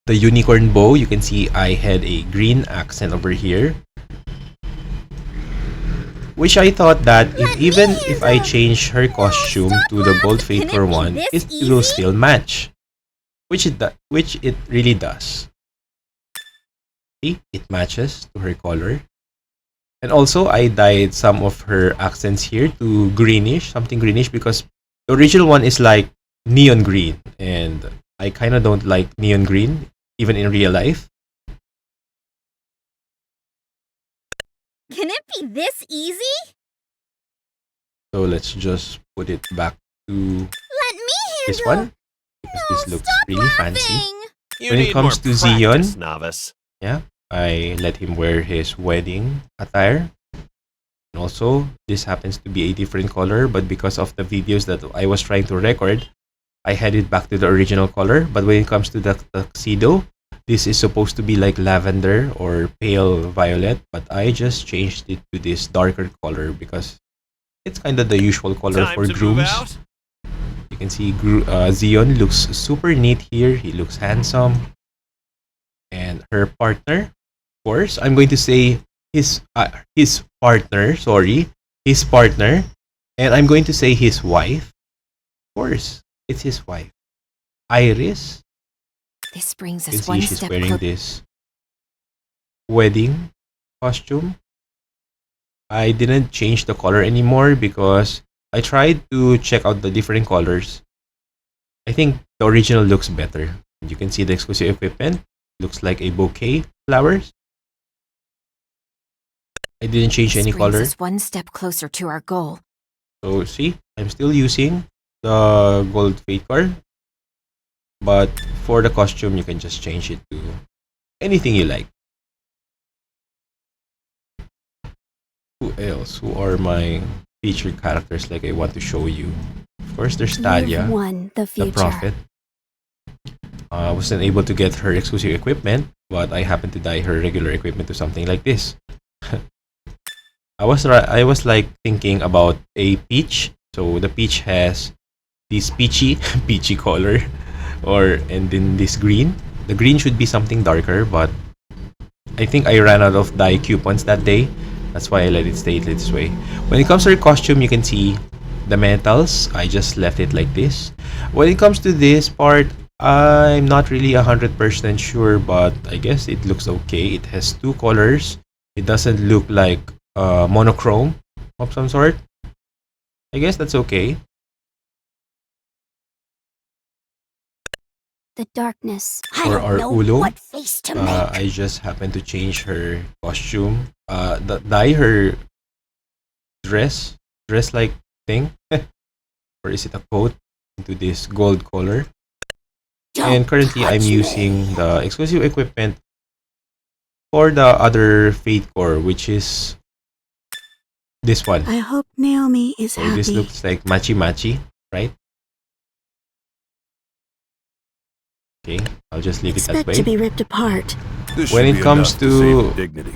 the unicorn bow, you can see I had a green accent over here. Which I thought that even if I change her costume to the gold faker one, it will still match. Which it really does. See, it matches to her color. And also I dyed some of her accents here to greenish, something greenish, because the original one is like neon green, and I kind of don't like neon green even in real life. Can it be this easy? So let's just put it back to Let me this handle. one because this looks really fancy. You When it need comes more to Zion, practice, novice. yeah, I let him wear his wedding attire. And also, this happens to be a different color, but because of the videos that I was trying to record, I had it back to the original color. But when it comes to the tuxedo, this is supposed to be like lavender or pale violet, but I just changed it to this darker color because it's kind of the usual color Time for to move grooms. out. You can see Zion looks super neat here. He looks handsome. And her partner, of course, I'm going to say his partner, his partner. And I'm going to say his wife. Of course, it's his wife. Iris. This brings You can us see one she's step wearing closer. this wedding costume. I didn't change the color anymore because I tried to check out the different colors. I think the original looks better. You can see the exclusive equipment. Looks like a bouquet flowers. I didn't change any This brings color. us one step closer to our goal. So see, I'm still using the gold fate card. But for the costume, you can just change it to anything you like. Who else? Who are my featured characters like I want to show you? Of course, there's Talia, You've won the the future. prophet. I wasn't able to get her exclusive equipment, but I happened to dye her regular equipment to something like this. I was like thinking about a peach. So the peach has this peachy color, and then this green. The green should be something darker, but I think I ran out of dye coupons that day. That's why I let it stay this way. When it comes to her costume, you can see the metals. I just left it like this. When it comes to this part, I'm not really 100% sure, but I guess it looks okay. It has 2 colors. It doesn't look like monochrome of some sort. I guess that's okay. The darkness. For our Ulo, What face to make? I just happened to change her costume. Dye her dress like thing. Or is it a coat? Into this gold color. And currently I'm using the exclusive equipment for the other Fate Core, which is this one. I hope Naomi is So happy. this looks like matchy, right? Okay, I'll just leave it that Expect way. to be ripped apart. This When should it be comes enough to save dignity.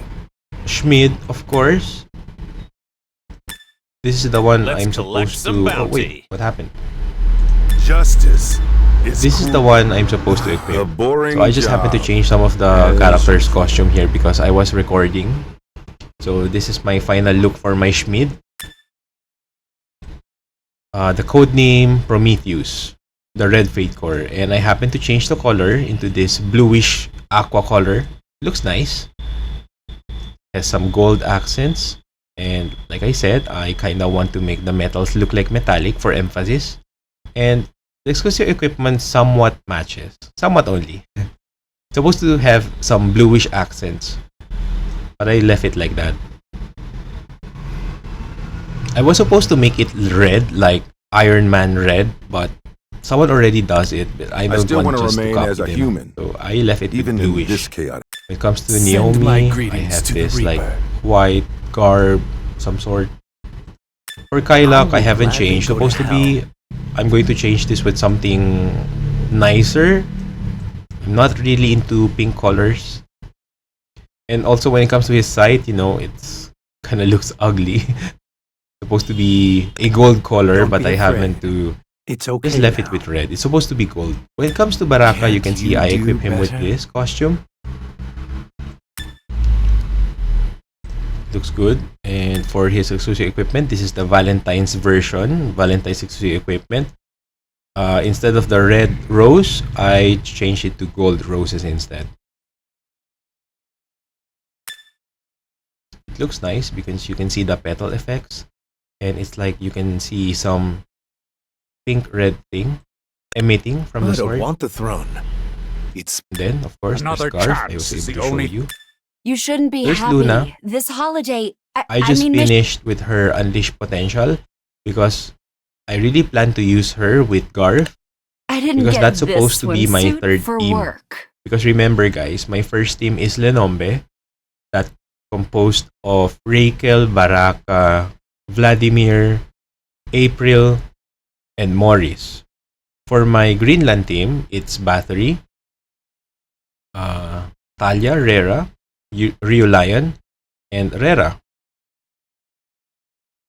Schmid, of course. This is the one Let's I'm collect supposed some to... Oh wait, bounty. what happened? Justice is This is the cruel. one I'm supposed to A equip. boring So I just happened to job. change some of the Yes. character's costume here because I was recording. So this is my final look for my Schmid. The code name Prometheus, the red fate core, and I happen to change the color into this bluish aqua color. Looks nice. Has some gold accents, and like I said, I kinda want to make the metals look like metallic for emphasis. And the exclusive equipment somewhat matches, somewhat only. Supposed to have some bluish accents, but I left it like that. I was supposed to make it red, like Iron Man red, but someone already does it. But I don't still want wanna just to remain copy as a them. human, So I left it even with in bluish. this chaotic. When it comes to Send my Naomi, I greetings have to the this like Reaper. white garb, some sort. For Kylak, I will haven't gladly changed. go to Supposed to be, I'm going to change this with something nicer. I'm not really into pink colors. And also when it comes to his sight, you know, it's kind of looks ugly. Supposed to be a gold color, Don't but be I afraid. haven't to It's okay. just left it now. with red. It's supposed to be gold. When it comes to Baraka, you can Can't see you I do equip him with better? this costume. Looks good. And for his exclusive equipment, this is the Valentine's version. Valentine's exclusive equipment. Instead of the red rose, I changed it to gold roses instead. It looks nice because you can see the petal effects. And it's like you can see some pink red thing emitting from the I don't sword. want the throne. It's Then, of course, the Another scarf I chance was is able the to show only- you. You shouldn't be There's happy. Luna. This holiday. I just mean, finished with her Unleashed Potential because I really plan to use her with Garth I didn't because get that's this supposed to be my swimsuit third for team. work. Because remember guys, my first team is Lenombe, that composed of Raquel, Baraka, Vladimir, April, and Morris. For my Greenland team, it's Battery, Talia, Rera, Rio Lion, and Rera.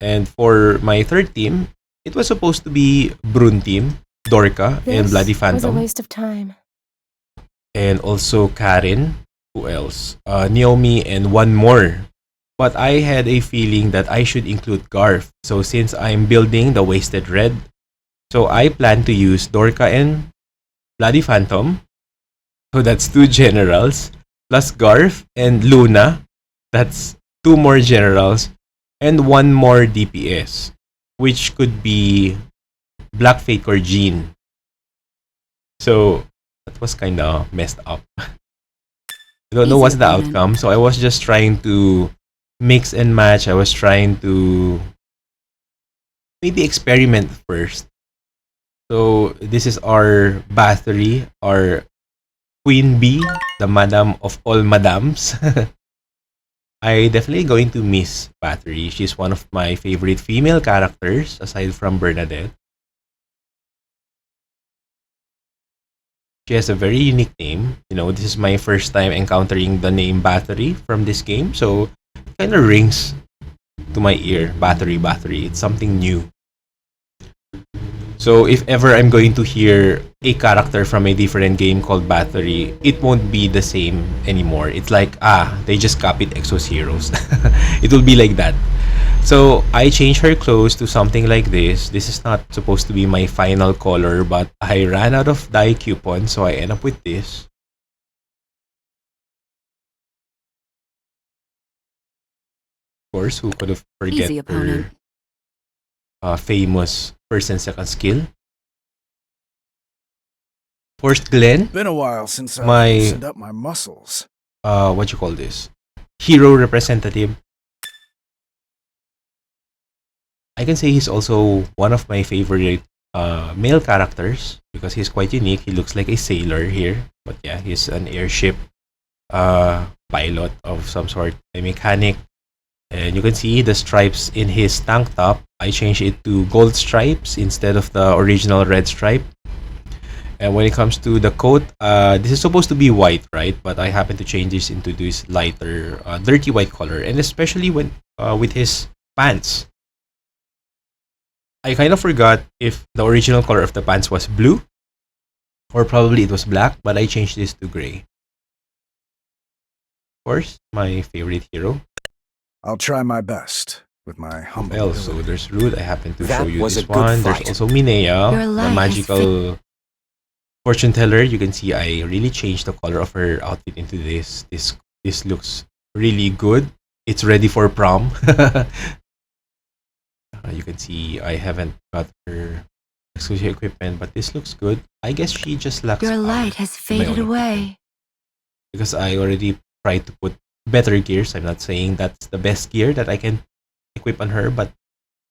And for my third team, it was supposed to be Brun team, Dorka, and Bloody Phantom. of time. And also Karen. Who else? Naomi and one more. But I had a feeling that I should include Garth. So since I'm building the Wasted Red, so I plan to use Dorka and Bloody Phantom. So that's 2 generals. Plus Garth and Luna. That's 2 more generals. And 1 more DPS. Which could be Black Fate or Jean. So that was kinda messed up. I don't know what's the outcome. So I was just trying to mix and match. I was trying to maybe experiment first. So this is our battery, our Queen Bee, the madam of all madams. I definitely going to miss Battery. She's one of my favorite female characters aside from Bernadette. She has a very unique name. You know, this is my first time encountering the name Battery from this game, so it kind of rings to my ear. Battery, Battery. It's something new. So if ever I'm going to hear a character from a different game called Battery, it won't be the same anymore. It's like, they just copied Exos Heroes. It will be like that. So I changed her clothes to something like this. This is not supposed to be my final color, but I ran out of dye coupon, so I end up with this. Of course, who could have forget Easy, her opponent. famous first and second skill? First Glenn, been a while since I've My- loosened up my muscles. what you call this? Hero representative. I can say he's also one of my favorite male characters because he's quite unique. He looks like a sailor here, but yeah, he's an airship pilot of some sort, a mechanic. And you can see the stripes in his tank top. I changed it to gold stripes instead of the original red stripe. And when it comes to the coat, this is supposed to be white, right? But I happen to change this into this lighter, dirty white color. And especially when with his pants. I kind of forgot if the original color of the pants was blue or probably it was black, but I changed this to gray. Of course, my favorite hero, I'll try my best with my humble Well, so ability. there's Rude. I happen to That show you was this a good one. There's fight. also Minea, Your the light has magical fortune teller. You can see I really changed the color of her outfit into this. This looks really good. It's ready for prom. You can see I haven't got her exclusive equipment, but this looks good. I guess she just lacks Your power, light has in my faded own opinion. away. Because I already tried to put better gears. I'm not saying that's the best gear that I can equip on her, but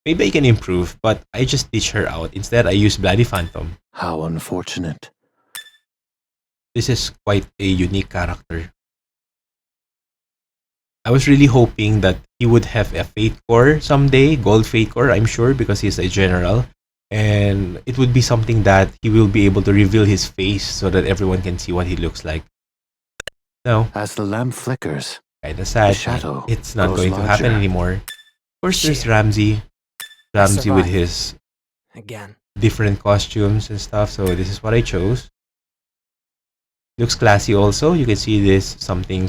maybe I can improve. But I just ditch her out. Instead, I use Bloody Phantom. How unfortunate. This is quite a unique character. I was really hoping that he would have a Fate Core someday, Gold Fate Core, I'm sure, because he's a general. And it would be something that he will be able to reveal his face so that everyone can see what he looks like. No, As the lamp flickers, kinda sad. the shadow It's not grows going to happen larger. anymore. Of course, there's Shit. Ramsey. Ramsey with survived. his Again. different costumes and stuff. So this is what I chose. Looks classy also. You can see this something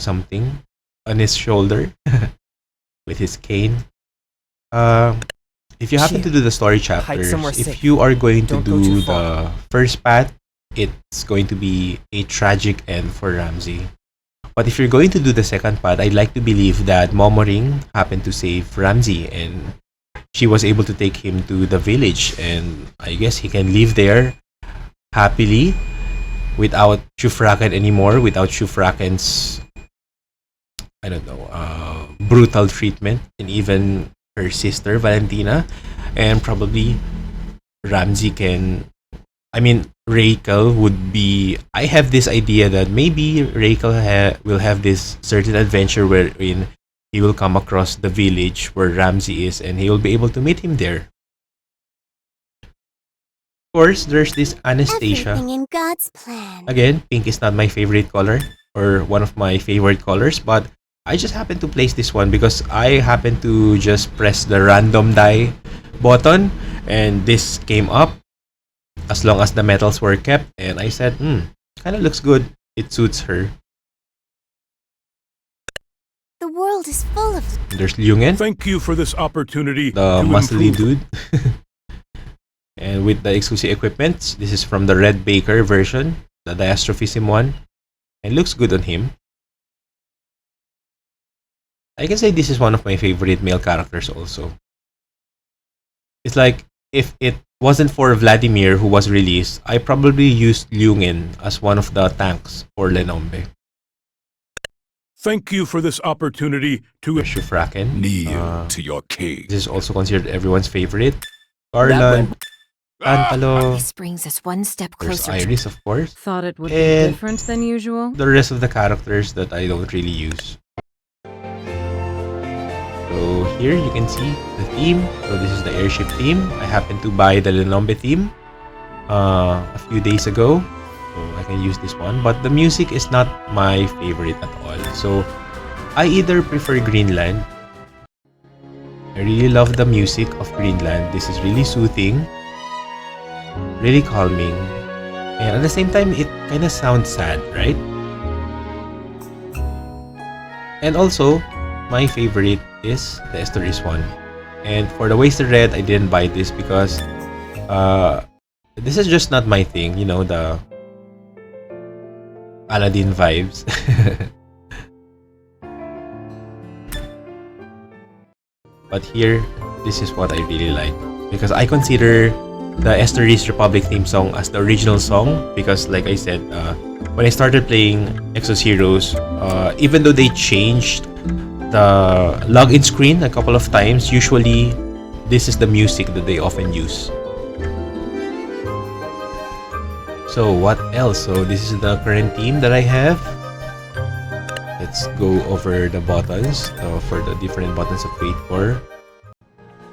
on his shoulder with his cane. If you happen Shit. to do the story Hide chapters, somewhere if safe. you are going to Don't go do too the far. first path, it's going to be a tragic end for Ramsey. But if you're going to do the second part, I'd like to believe that Momoring happened to save Ramsey and she was able to take him to the village, and I guess he can live there happily without Shufraken anymore, without Shufraken's, I don't know, brutal treatment, and even her sister Valentina, and probably Ramsey can. I mean, Rachel would be. I have this idea that maybe Rachel will have this certain adventure wherein he will come across the village where Ramsey is, and he will be able to meet him there. Of course, there's this Anastasia. Everything in God's plan. Again, pink is not my favorite color or one of my favorite colors, but I just happen to place this one because I happen to just press the random die button and this came up as long as the metals were kept, and I said, kind of looks good. It suits her. The world is full of There's Lyungen, Thank you for this opportunity the to muscly improve. dude. And with the exclusive equipment, this is from the Red Baker version, the Diastrophism one, and looks good on him. I can say this is one of my favorite male characters also. It's like, if it wasn't for Vladimir who was released, I probably used Lyungen as one of the tanks for Lenombe. Thank you for this opportunity to Shufraken. kneel to your king. This is also considered everyone's favorite. Garland, Antalo, This brings us one step there's closer to Iris, of course. Thought it would And be different than usual. the rest of the characters that I don't really use. So here you can see the theme. So this is the airship theme. I happened to buy the Lenombe theme a few days ago, so I can use this one. But the music is not my favorite at all. So I either prefer Greenland. I really love the music of Greenland. This is really soothing, really calming, and at the same time it kind of sounds sad, right? And also, my favorite is the Estoris one. And for the Wasted Red, I didn't buy this because this is just not my thing, you know, the Aladdin vibes. But here, this is what I really like, because I consider the Estoris Republic theme song as the original song, because like I said, when I started playing Exos Heroes, even though they changed the login screen a couple of times, usually this is the music that they often use. So what else? So this is the current team that I have. Let's go over the buttons for the different buttons of Fate Core.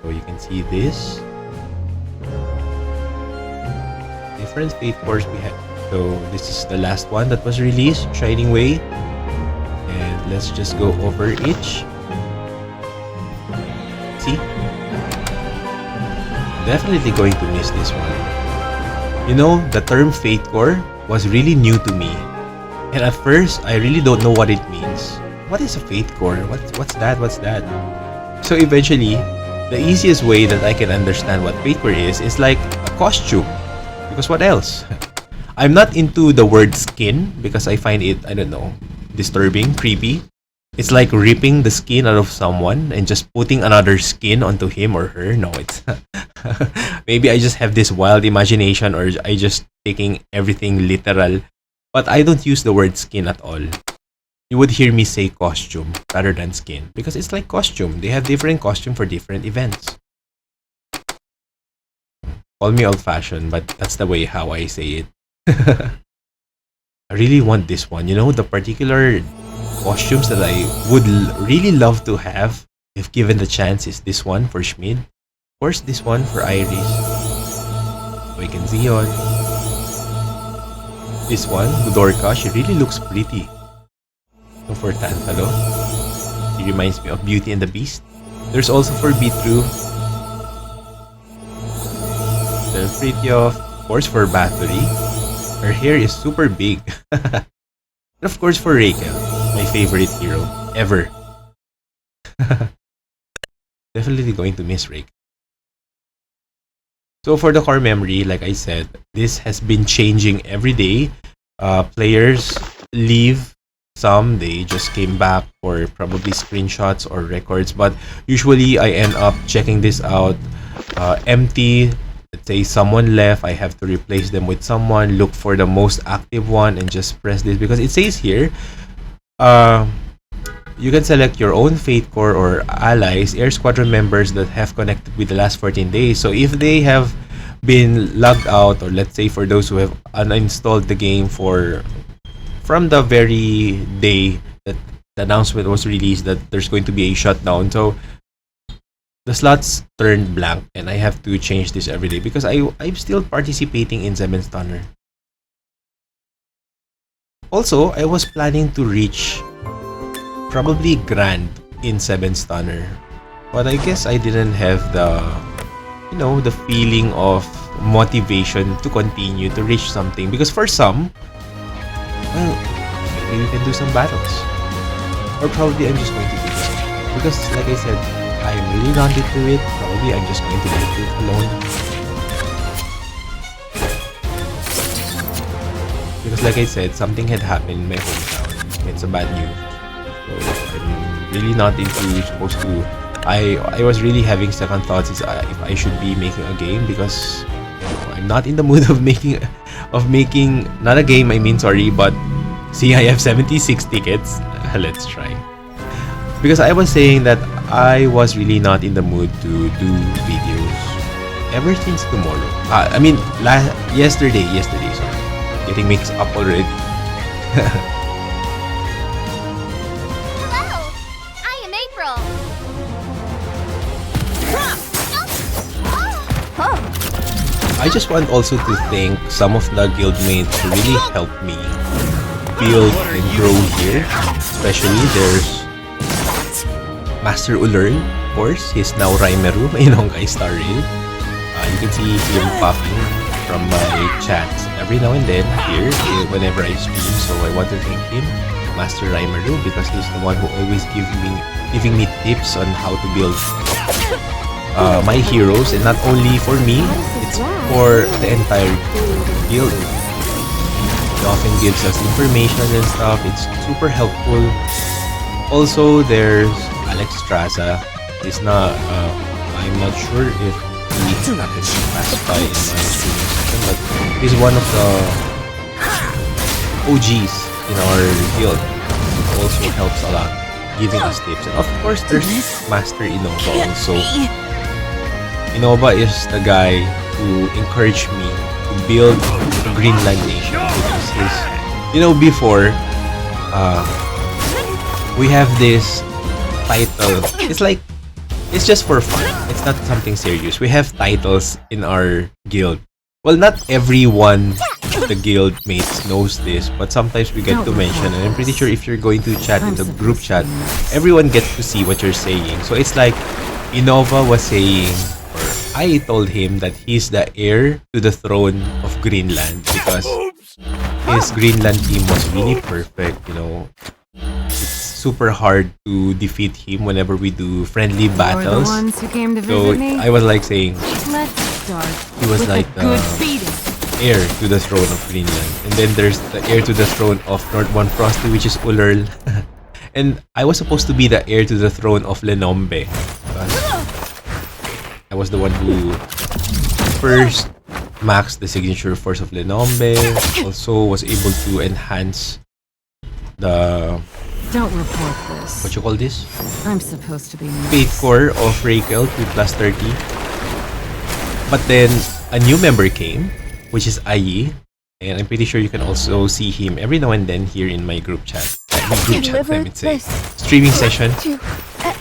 So you can see this. Different Fate Cores we have. So this is the last one that was released, Shining Way. And let's just go over each. See? Definitely going to miss this one. You know, the term Fate Core was really new to me. And at first, I really don't know what it means. what is a Fate Core? What's that? What's that? So eventually, the easiest way that I can understand what Fate Core is like a costume. Because what else? I'm not into the word skin because I find it, I don't know, disturbing, creepy. It's like ripping the skin out of someone and just putting another skin onto him or her. No, it's maybe I just have this wild imagination or I just taking everything literal. But I don't use the word skin at all. You would hear me say costume rather than skin because it's like costume. They have different costume for different events. Call me old-fashioned, but that's the way how I say it. I really want this one. You know, the particular costumes that I would really love to have if given the chance is this one for Schmid. Of course, this one for Iris. Awaken Zeon. This one, Dorka, she really looks pretty. So for Tantalo, he reminds me of Beauty and the Beast. There's also for Beetrue. There's Fritjof, of course for Battery. Her hair is super big. And of course for Rachel, my favorite hero ever. Definitely going to miss Rachel. So for the core memory, like I said, this has been changing every day. Players leave, some they just came back for probably screenshots or records, but usually I end up checking this out empty. Let's say someone left, I have to replace them with someone, look for the most active one and just press this because it says here you can select your own Fate Core or allies, Air Squadron members that have connected with the last 14 days. So if they have been logged out, or let's say for those who have uninstalled the game from the very day that the announcement was released that there's going to be a shutdown, so the slots turned blank and I have to change this every day because I'm still participating in 7 Stunner. Also, I was planning to reach probably Grand in 7 Stunner, but I guess I didn't have the, you know, the feeling of motivation to continue to reach something because for some, well, maybe we can do some battles, or probably I'm just going to do this because like I said, I'm really not into it. Probably I'm just going to do it alone. Because like I said, something had happened in my hometown. It's a bad news. So I'm really not into supposed to. I was really having second thoughts if I should be making a game because I'm not in the mood of making not a game. I mean, sorry, but see, I have 76 tickets. Let's try. Because I was saying that I was really not in the mood to do videos ever since tomorrow. I mean, yesterday, sorry. Getting mixed up already. Hello, I am April. I just want also to thank some of the guildmates who really helped me build and grow here. Especially there's Master Ulern, of course. He's now Raimeru in Honkai Star Rail. You can see him popping from my chats every now and then here whenever I stream. So I want to thank him, Master Raimeru, because he's the one who always giving me tips on how to build my heroes, and not only for me, it's for the entire guild. He often gives us information and stuff. It's super helpful. Also, there's Alex Straza. He's not, I'm not sure if he happened to pass by in my streaming session, but he's one of the OGs in our guild. It also helps a lot, giving us tips. And of course, there's Master Innova also. Innova is the guy who encouraged me to build the Greenland Nation because his, you know, before, we have this title. It's just for fun. It's not something serious. We have titles in our guild. Well, not everyone of the guild mates knows this, but sometimes we get to mention, and I'm pretty sure if you're going to chat in the group chat, everyone gets to see what you're saying. So it's like Innova was saying, or I told him that he's the heir to the throne of Greenland because his Greenland team was really perfect, you know. It's super hard to defeat him whenever we do friendly You're the battles. ones who came to So visit me. I was like saying Let's start he was with like a good the beating. heir to the throne of Greenland. And then there's the heir to the throne of North One Frosty, which is Ulurl. And I was supposed to be the heir to the throne of Lenombe. I was the one who first maxed the signature force of Lenombe. Also was able to enhance the Don't report this. what you call this? I'm supposed to be Fate nice. core of Raquel to plus 30. But then a new member came, which is Ayi. And I'm pretty sure you can also see him every now and then here in my group chat. I would say. Streaming session.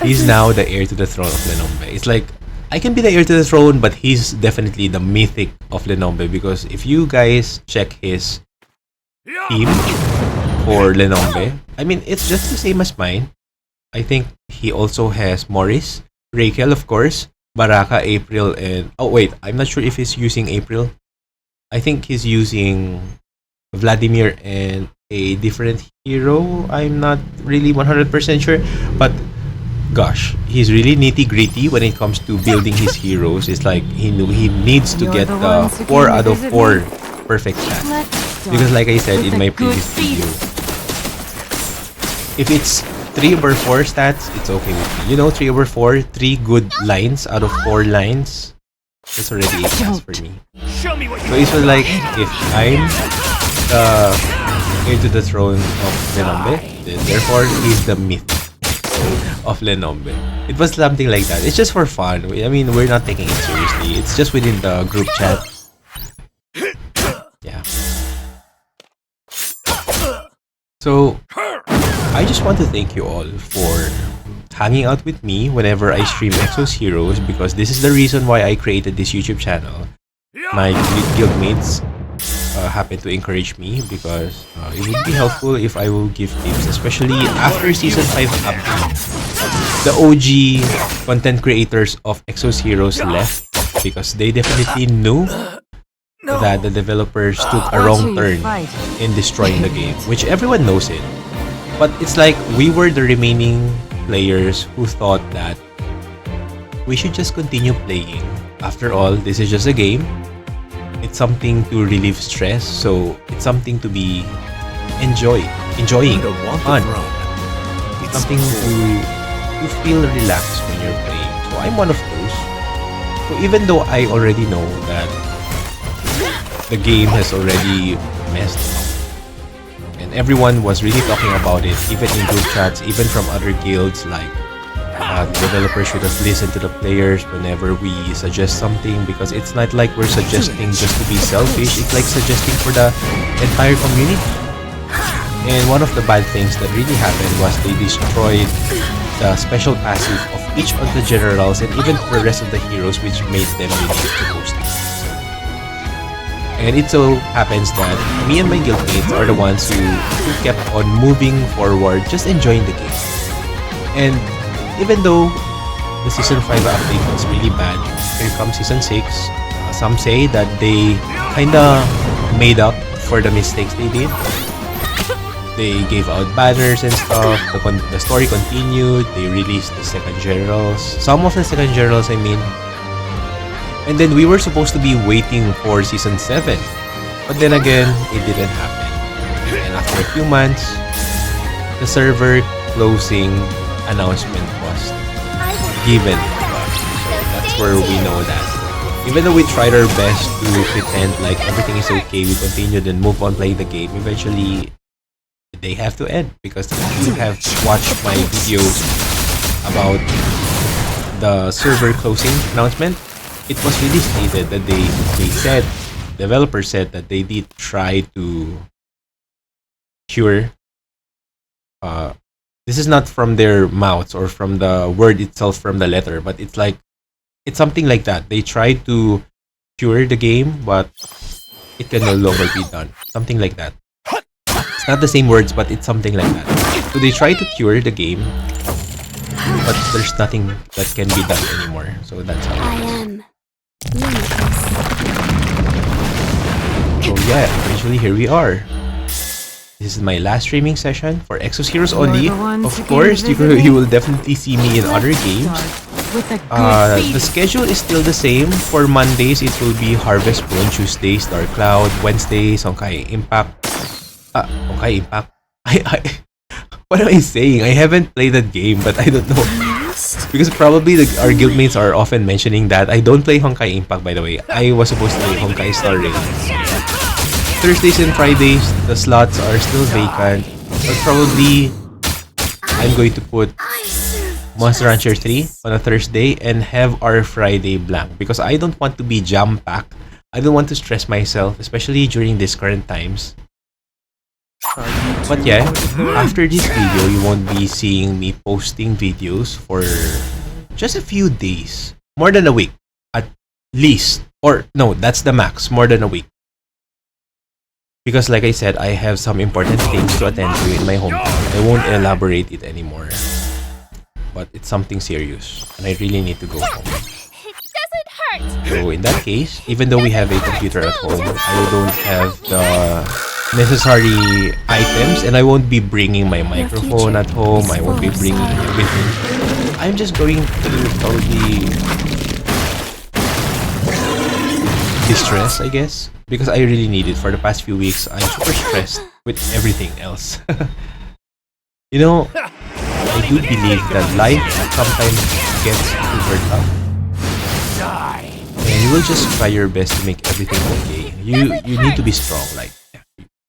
He's now the heir to the throne of Lenombe. It's like, I can be the heir to the throne, but he's definitely the mythic of Lenombe. Because if you guys check his team for Lenombe, I mean, it's just the same as mine. I think he also has Morris, Raquel, of course, Baraka, April, and... Oh, wait, I'm not sure if he's using April. I think he's using Vladimir and a different hero. I'm not really 100% sure, but gosh, he's really nitty-gritty when it comes to building his heroes. It's like he needs to You're get the the ones who 4 came to out of visit 4 me. perfect stats. Let's start Because like I said with in a my good previous video, beating. if it's 3 over 4 stats, it's okay with me. You know, 3 over 4, 3 good lines out of 4 lines. That's already a pass for me. So it was like, if I'm the heir to the throne of Lenombe, then therefore he's the myth of Lenombe. It was something like that. It's just for fun. I mean, we're not taking it seriously. It's just within the group chat. Yeah. So, I just want to thank you all for hanging out with me whenever I stream Exos Heroes, because this is the reason why I created this YouTube channel. My guildmates happen to encourage me because it would be helpful if I will give tips, especially after Season 5 update. The OG content creators of Exos Heroes left because they definitely knew that the developers took a wrong turn in destroying the game, which everyone knows it. But it's like we were the remaining players who thought that we should just continue playing. After all, this is just a game. It's something to relieve stress, so it's something to be enjoying, I don't want fun. the throne. It's Something to feel relaxed when you're playing. So I'm one of those. So even though I already know that the game has already messed up, and everyone was really talking about it, even in group chats, even from other guilds, like the developers should have listened to the players whenever we suggest something, because it's not like we're suggesting just to be selfish, it's like suggesting for the entire community. And one of the bad things that really happened was they destroyed the special passive of each of the generals and even the rest of the heroes, which made them unique to boosting. And it so happens that me and my guildmates are the ones who kept on moving forward, just enjoying the game. And even though the Season 5 update was really bad, here comes Season 6. Some say that they kinda made up for the mistakes they did. They gave out banners and stuff, the story continued, they released the second generals, some of the second generals I mean. And then we were supposed to be waiting for Season 7. But then again, it didn't happen. And after a few months, the server closing announcement was given to us. So that's where we know that. Even though we tried our best to pretend like everything is okay, we continued and move on playing the game, eventually they have to end. Because if you have watched my videos about the server closing announcement, it was really stated that they said, developers said that they did try to cure. This is not from their mouths or from the word itself, from the letter, but it's like, it's something like that. They tried to cure the game, but it can no longer be done. Something like that. It's not the same words, but it's something like that. So they try to cure the game, but there's nothing that can be done anymore. So that's how I it is. am limitless. So yeah, eventually here we are. This is my last streaming session for Exos Heroes You're only. the ones Of who came course, to you, visit me? you will definitely see me in other Let's games. start with a good The beating. schedule is still the same. For Mondays, it will be Harvest Moon. Tuesdays, Dark Cloud. Wednesdays, Honkai Impact. Honkai Impact. What am I saying? I haven't played that game, but I don't know. Because probably our guildmates are often mentioning that. I don't play Honkai Impact, by the way. I was supposed to play Honkai Star Rail. Thursdays and Fridays, the slots are still vacant. But probably, I'm going to put Monster Rancher 3 on a Thursday and have our Friday blank. Because I don't want to be jam-packed. I don't want to stress myself, especially during these current times. But yeah, after this video, you won't be seeing me posting videos for just a few days. More than a week, at least. Or, no, that's the max. More than a week. Because like I said, I have some important things to attend to in my hometown. I won't elaborate it anymore. But it's something serious. And I really need to go home. It doesn't hurt. So in that case, even though we have a computer at home, I don't have the necessary items, and I won't be bringing my microphone at home. I won't be bringing everything. I'm just going to probably distress, I guess, because I really need it. For the past few weeks, I'm super stressed with everything else. You know, I do believe that life sometimes gets super tough. And you will just try your best to make everything okay. You need to be strong, like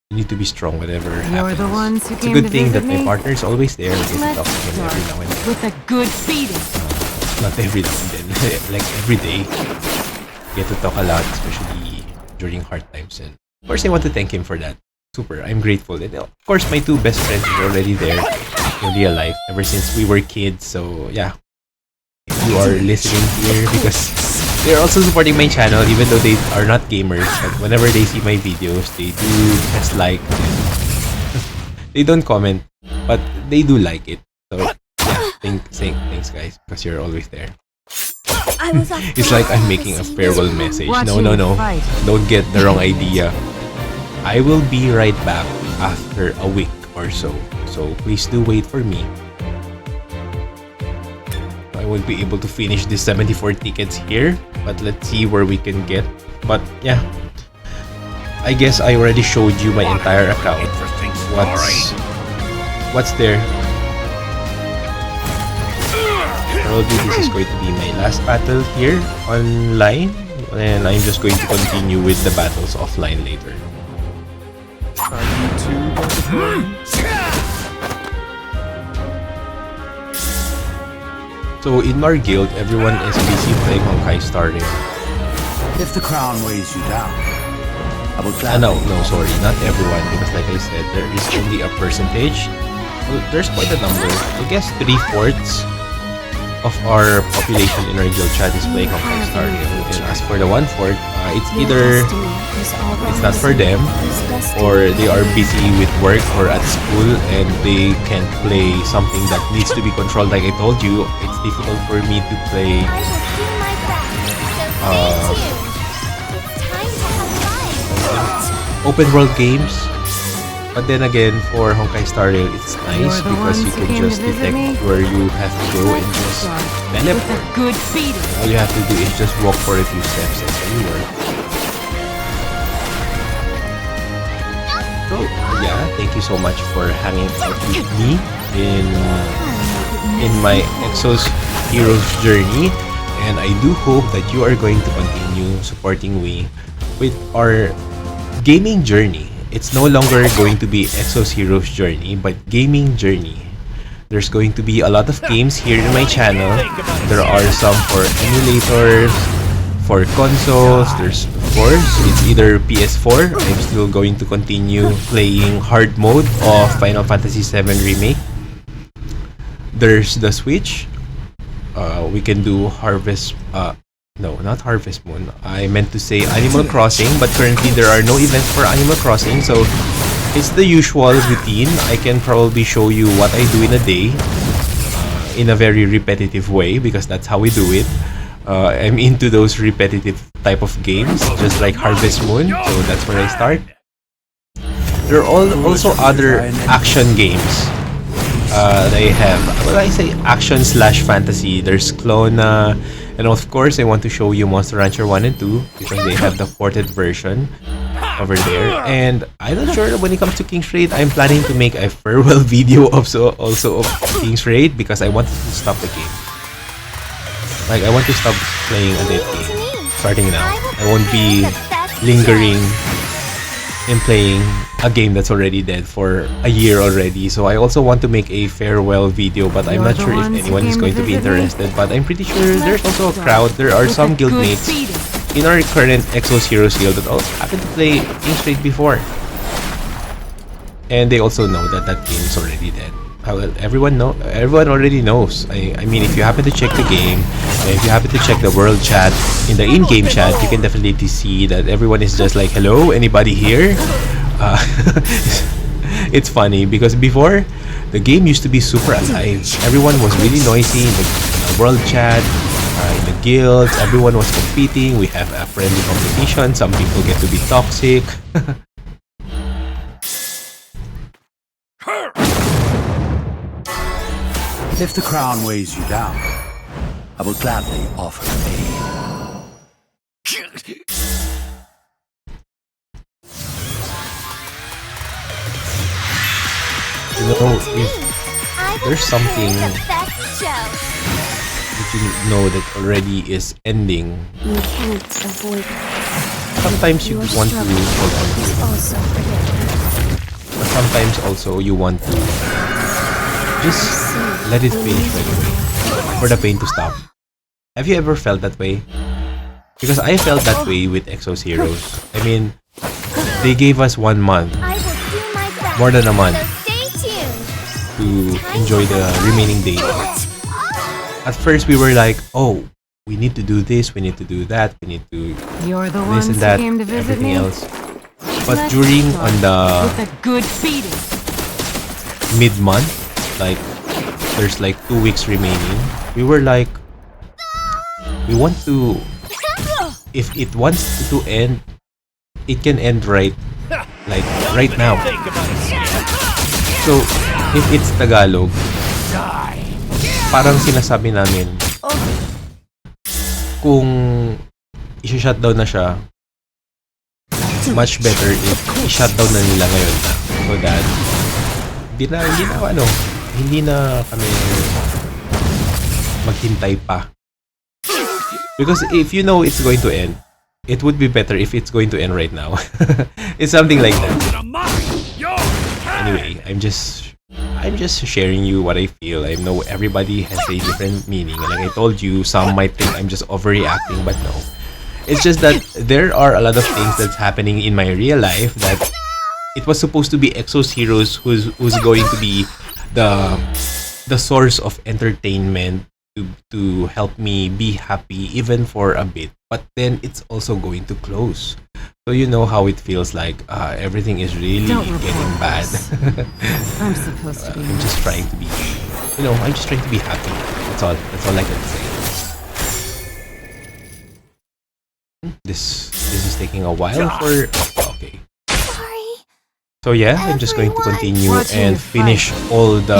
you need to be strong whatever You're happens. the ones who It's a came good to thing visit that my me? partner is always there. I get to Let's talk to him every now and then. start with a good beating. Not every now and then, like every day. Get to talk a lot, especially during hard times. And of course, I want to thank him for that. Super, I'm grateful. And of course, my two best friends are already there in real life ever since we were kids. So yeah, if you are listening here, because they're also supporting my channel, even though they are not gamers. But whenever they see my videos, they do press like. They don't comment, but they do like it. So yeah, thanks guys, because you're always there. I was off. It's like I'm making a farewell message. No, Watching no, you no. fight. Don't get the wrong idea. I will be right back after a week or so. So please do wait for me. I won't be able to finish these 74 tickets here, but let's see where we can get. But yeah, I guess I already showed you my entire account. What's there? Probably this is going to be my last battle here online, and I'm just going to continue with the battles offline later. Are you two going to play? So in our guild, everyone is busy playing Honkai Star Rail. If the crown weighs you down, I will No, sorry, not everyone, because like I said, there is only a percentage. Well, there's quite a number. I guess 3/4 of our population in our guild chat is playing Honkai Star Rail. And as for the 1/4, it's either it's not for them, or they are busy with work or at school and they can't play something that needs to be controlled. Like I told you, it's difficult for me to play I will do my best. So stay tuned. It's time to have fun. open world games. But then again, for Honkai Star Rail, it's nice You're the because you ones who can came just to visit detect me? where you have to go and Let's just start with teleport. a good beating. All you have to do is just walk for a few steps and there you are. So yeah, thank you so much for hanging out with me in my Exos Heroes journey, and I do hope that you are going to continue supporting me with our gaming journey. It's no longer going to be Exos Heroes journey, but gaming journey. There's going to be a lot of games here in my channel. There are some for emulators, for consoles. There's, of course, it's either PS4. I'm still going to continue playing hard mode of Final Fantasy VII Remake. There's the Switch. We can do Harvest. No, not Harvest Moon. I meant to say Animal Crossing, but currently there are no events for Animal Crossing, so it's the usual routine. I can probably show you what I do in a day in a very repetitive way, because that's how we do it. I'm into those repetitive type of games, just like Harvest Moon, so that's where I start. there are also other action games. They have, what do I say, action slash fantasy. There's Clona, and of course I want to show you Monster Rancher 1 and 2 because they have the ported version over there. And I'm not sure when it comes to King's Raid, I'm planning to make a farewell video also of King's Raid because I want to stop the game. Like, I want to stop playing a dead game starting now. I won't be lingering in playing a game that's already dead for a year already. So I also want to make a farewell video, but I'm not sure if anyone is going to be interested. But I'm pretty sure there's also a crowd. There are some guildmates in our current Exos Heroes guild that also happen to play King's Raid before. And they also know that that game is already dead. Well, everyone already knows. I mean, if you happen to check the game, if you happen to check the world chat, in the in-game chat, you can definitely see that everyone is just like, hello, anybody here? It's funny because before, the game used to be super alive. Everyone was really noisy in the world chat, in the guilds, everyone was competing, we have a friendly competition, some people get to be toxic. If the crown weighs you down, I will gladly offer aid. You know, if there's something the best show. that you know that already is ending, You can't avoid it. sometimes you Your want to struggle hold on to is it. also predictable. But sometimes also you want to just let it finish right away for the pain to stop. Have you ever felt that way? Because I felt that way with Exos Heroes. I mean, they gave us 1 month, I will do my best. more than a month, So stay tuned. to enjoy the remaining days. At first we were like, oh, we need to do this, we need to do that, we need to You're the this ones and who that, came to visit everything me. else. But Let's during start on the with a good feeding. mid-month, like there's like 2 weeks remaining, we were like, we want to, if it wants to end, it can end right now. So if it's Tagalog, parang sinasabi namin kung i-shutdown na siya, much better if i-shutdown na nila ngayon na, so that hindi na kami maghintay pa. Because if you know it's going to end, it would be better if it's going to end right now. It's something like that. Anyway, I'm just sharing you what I feel. I know everybody has a different meaning. Like I told you, some might think I'm just overreacting, but no. It's just that there are a lot of things that's happening in my real life that it was supposed to be Exos Heroes who's going to be the source of entertainment to help me be happy even for a bit. But then it's also going to close. So you know how it feels like everything is really Don't getting report bad. I'm supposed to be. I'm just trying to be, I'm just trying to be happy. That's all I can say. This is taking a while for, okay. Sorry. So yeah, I'm just going to continue Watching and you finish fight. all the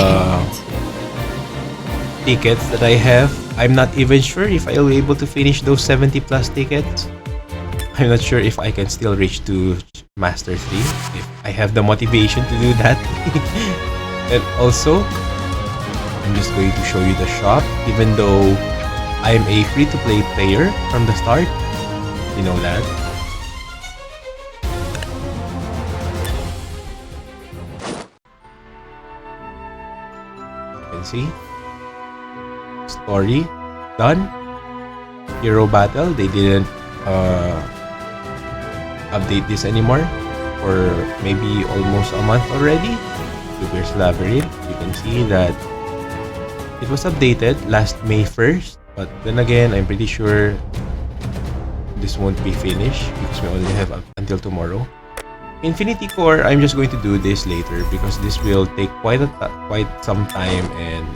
tickets that I have. I'm not even sure if I'll be able to finish those 70 plus tickets. I'm not sure if I can still reach to Master 3, if I have the motivation to do that. And also, I'm just going to show you the shop, even though I'm a free-to-play player from the start. You know that. You can see. Story done. Hero battle, they didn't update this anymore for maybe almost a month already. Super Labyrinth, you can see that it was updated last May 1st, but then again, I'm pretty sure this won't be finished because we only have until tomorrow. Infinity Core, I'm just going to do this later because this will take quite some time. And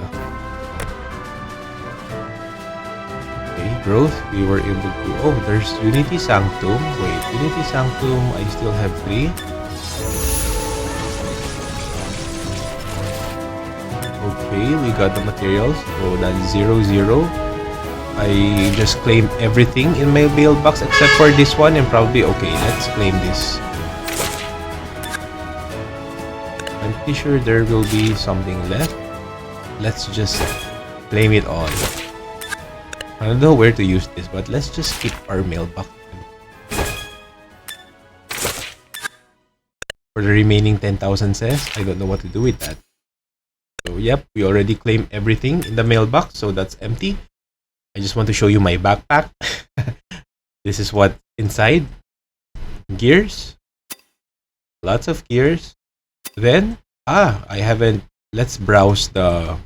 okay, growth, we were able to, oh, there's Unity Sanctum. Wait, Unity Sanctum, I still have 3. Okay, we got the materials. So that's 0, 0. I just claimed everything in my mailbox except for this one, and probably okay, let's claim this. I'm pretty sure there will be something left. Let's just claim it all. I don't know where to use this, but let's just keep our mailbox. For the remaining 10,000 says, I don't know what to do with that. So yep, we already claimed everything in the mailbox, so that's empty. I just want to show you my backpack. This is what inside. Gears. Lots of gears. Then, I haven't. Let's browse the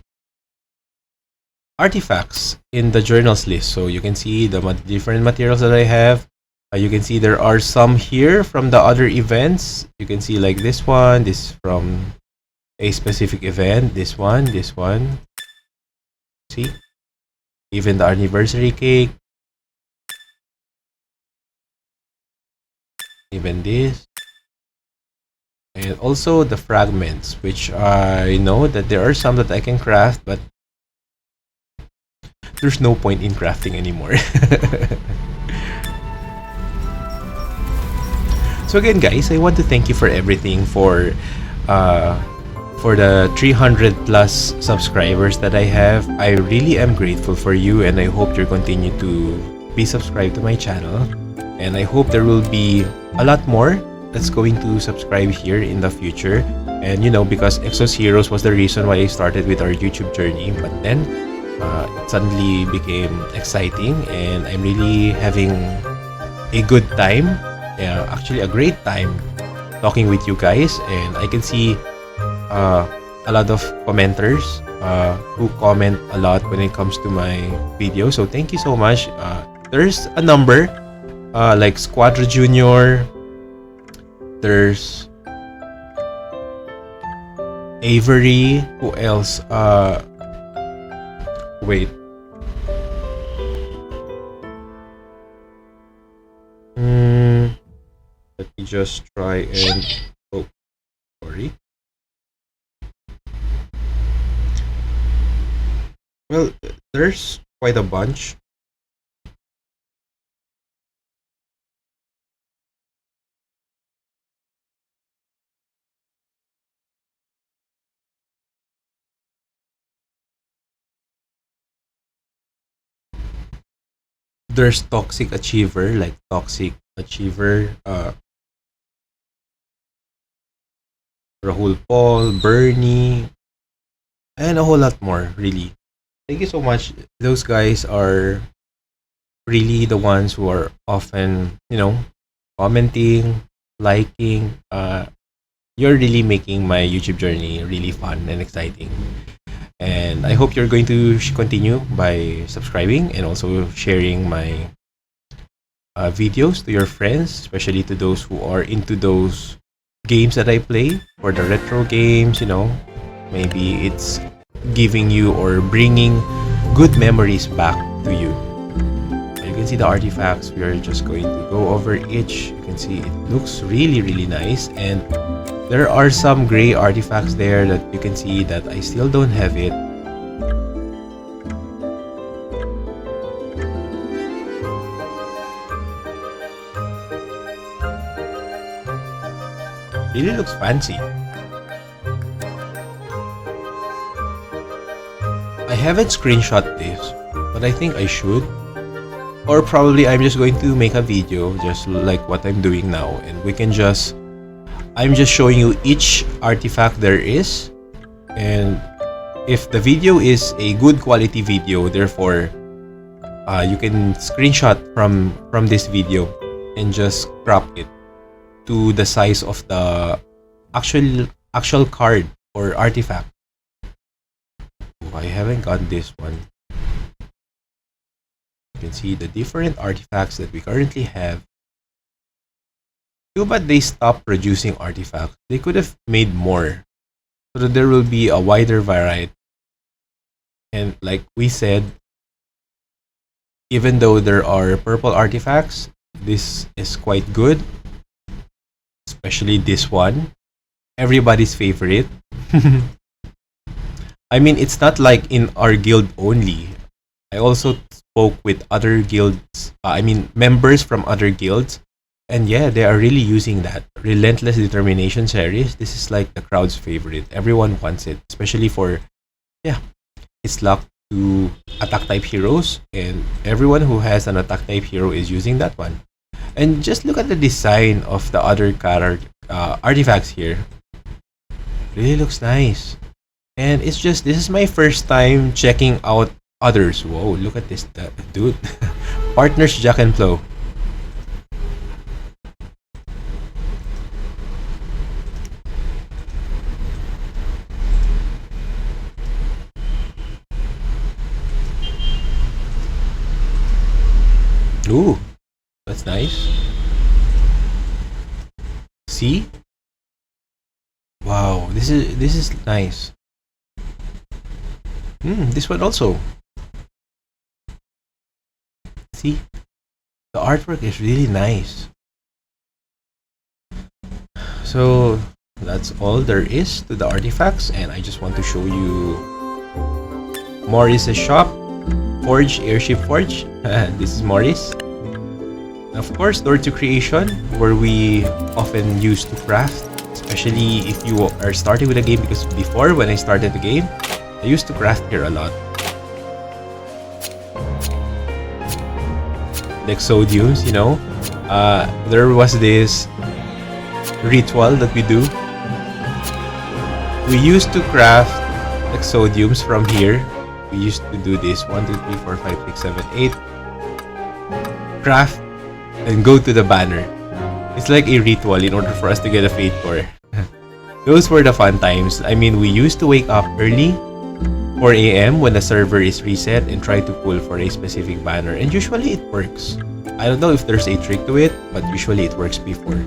artifacts in the journals list. So you can see the different materials that I have. You can see there are some here from the other events. You can see like this one, this from a specific event, this one. See? Even the anniversary cake. Even this. And also the fragments, which I know that there are some that I can craft, but there's no point in crafting anymore. So again, guys, I want to thank you for everything, for the 300 plus subscribers that I have. I really am grateful for you, and I hope you continue to be subscribed to my channel. And I hope there will be a lot more that's going to subscribe here in the future. And you know, because Exos Heroes was the reason why I started with our YouTube journey, but then it suddenly became exciting, and I'm really having a good time. Actually a great time talking with you guys, and I can see a lot of commenters who comment a lot when it comes to my video. So thank you so much. There's a number like Squadra Junior, there's Avery, who else? Wait. Let me just try and... Oh, sorry. Well, there's quite a bunch. There's Toxic Achiever, like Toxic Achiever, Rahul Paul, Bernie, and a whole lot more, really. Thank you so much. Those guys are really the ones who are often, you know, commenting, liking. You're really making my YouTube journey really fun and exciting. And I hope you're going to continue by subscribing and also sharing my videos to your friends, especially to those who are into those games that I play, or the retro games, you know. Maybe it's giving you or bringing good memories back to you. You can see the artifacts. We are just going to go over each. You can see it looks really, really nice. And there are some gray artifacts there that you can see that I still don't have it. Really looks fancy. I haven't screenshot this, but I think I should. Or probably I'm just going to make a video just like what I'm doing now, and we can just... I'm just showing you each artifact there is, and if the video is a good quality video, therefore you can screenshot from this video and just crop it to the size of the actual card or artifact. Oh, I haven't got this one. You can see the different artifacts that we currently have. Too bad they stopped producing artifacts. They could have made more so that there will be a wider variety. And like we said, even though there are purple artifacts, this is quite good. Especially this one. Everybody's favorite. I mean, it's not like in our guild only. I also spoke with other guilds, members from other guilds. And yeah, they are really using that. Relentless Determination series. This is like the crowd's favorite. Everyone wants it, especially for, yeah, it's locked to attack type heroes. And everyone who has an attack type hero is using that one. And just look at the design of the other artifacts here. Really looks nice. And it's just, this is my first time checking out others. Whoa, look at this, dude. Partners Jack and Flo. Ooh, that's nice. See? Wow, this is nice. This one also. See? The artwork is really nice. So that's all there is to the artifacts, and I just want to show you Morris's shop. Forge, Airship Forge. This is Morris. Of course, Door to Creation, where we often use to craft, especially if you are starting with a game, because before, when I started the game, I used to craft here a lot. The Exodiums, you know, there was this ritual that we do. We used to craft Exodiums from here. We used to do this 1, 2, 3, 4, 5, 6, 7, 8. Craft and go to the banner. It's like a ritual in order for us to get a Fate Core. Those were the fun times. I mean, we used to wake up early, 4 a.m. when the server is reset, and try to pull for a specific banner. And usually it works. I don't know if there's a trick to it, but usually it works before.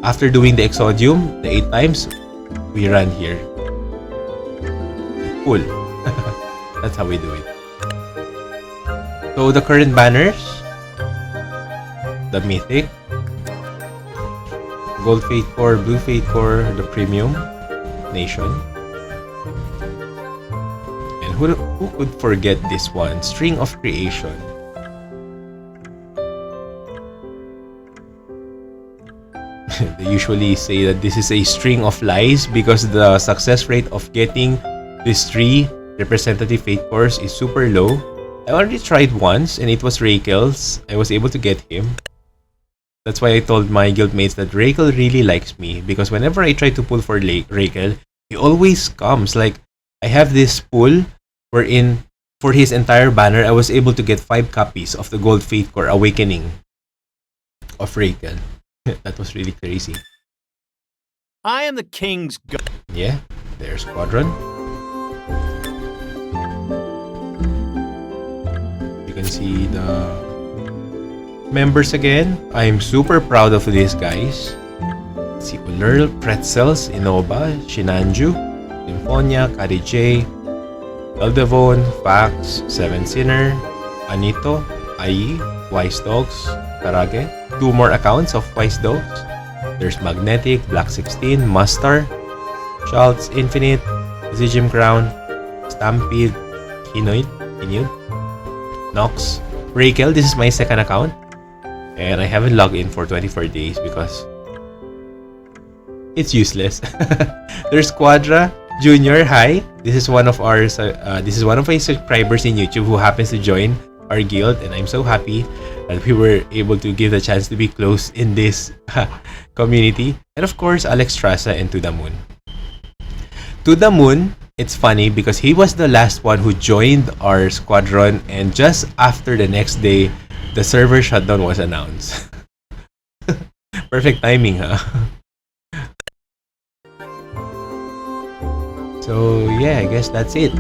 After doing the Exodium, the 8 times, we run here. Pull. That's how we do it. So the current banners, the Mythic, Gold Fate Core, Blue Fate Core, the Premium, Nation. And who could forget this one? String of Creation. They usually say that this is a string of lies because the success rate of getting these 3 representative Fate Cores is super low. I already tried once and it was Rakel's. I was able to get him. That's why I told my guildmates that Rakel really likes me, because whenever I try to pull for Rakel, he always comes. Like, I have this pull wherein for his entire banner, I was able to get 5 copies of the Gold Fate Core Awakening of Rakel. That was really crazy. I am the king's Yeah, there's Squadron. You can see the members again. I'm super proud of these guys. Si Unerl, Pretzels, Innova, Shinanju, Symphonia, Kari J, Eldevon, Fax, Seven Sinner, Anito, Ai, Wise Dogs, Karage. 2 more accounts of Wise Dogs. There's Magnetic, Black 16, Mustar, Schultz, Infinite, Zijim Crown, Stampede, Kinoid, Nox, Rakel. This is my second account. And I haven't logged in for 24 days because it's useless. There's Quadra Junior. Hi, this is one of our my subscribers in YouTube who happens to join our guild, and I'm so happy that we were able to give the chance to be close in this community. And of course, Alex Trasa and To The Moon. To The Moon, it's funny because he was the last one who joined our squadron, and just after the next day, the server shutdown was announced. Perfect timing, huh? So yeah, I guess that's it.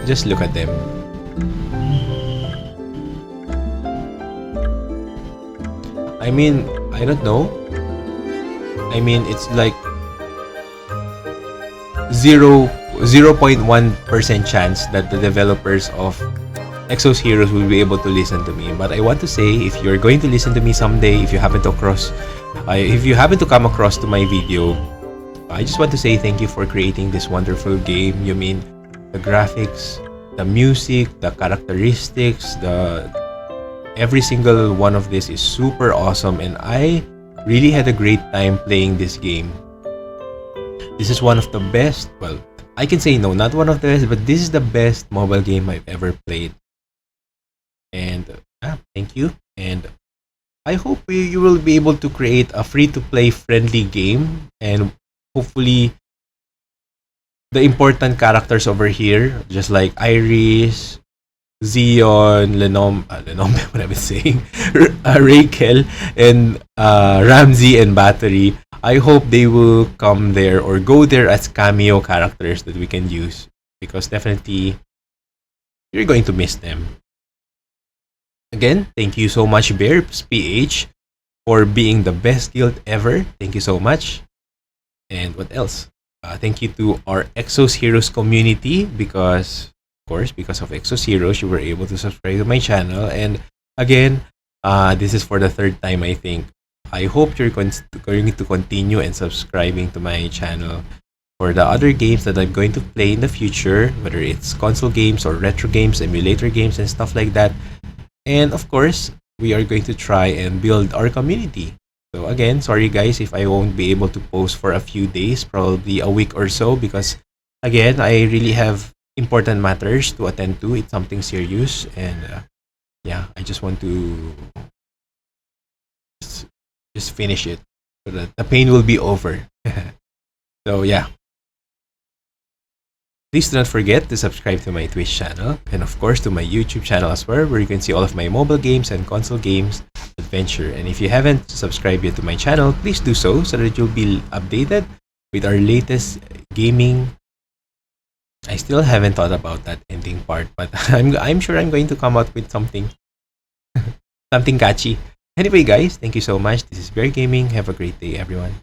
Just look at them. I mean, I don't know. I mean, it's like 0.1% chance that the developers of Exos Heroes will be able to listen to me. But I want to say, if you're going to listen to me someday, if you happen to come across to my video, I just want to say thank you for creating this wonderful game. You mean the graphics, the music, the characteristics, every single one of this is super awesome, and I really had a great time playing this game. This is one of the best, well, I can say no, not one of the best, but this is the best mobile game I've ever played. And thank you. And I hope you will be able to create a free-to-play friendly game, and hopefully the important characters over here, just like Iris, Xeon, Lenom, what I've been saying, Rachel, and Ramsey and Battery, I hope they will come there or go there as cameo characters that we can use, because definitely you're going to miss them. Again, thank you so much, Bears PH, for being the best guild ever. Thank you so much. And what else? Thank you to our Exos Heroes community, because of Exos Heroes, you were able to subscribe to my channel. And again, this is for the third time, I think. I hope you're going to continue and subscribing to my channel for the other games that I'm going to play in the future, whether it's console games or retro games, emulator games, and stuff like that. And of course, we are going to try and build our community. So again, sorry guys if I won't be able to post for a few days, probably a week or so, because again, I really have important matters to attend to. It's something serious, and yeah, I just want to just finish it so that the pain will be over. So yeah. Please do not forget to subscribe to my Twitch channel, and of course to my YouTube channel as well, where you can see all of my mobile games and console games adventure. And if you haven't subscribed yet to my channel, please do so that you'll be updated with our latest gaming. I still haven't thought about that ending part, but I'm sure I'm going to come out with something something catchy. Anyway guys, thank you so much. This is Bear Gaming. Have a great day everyone.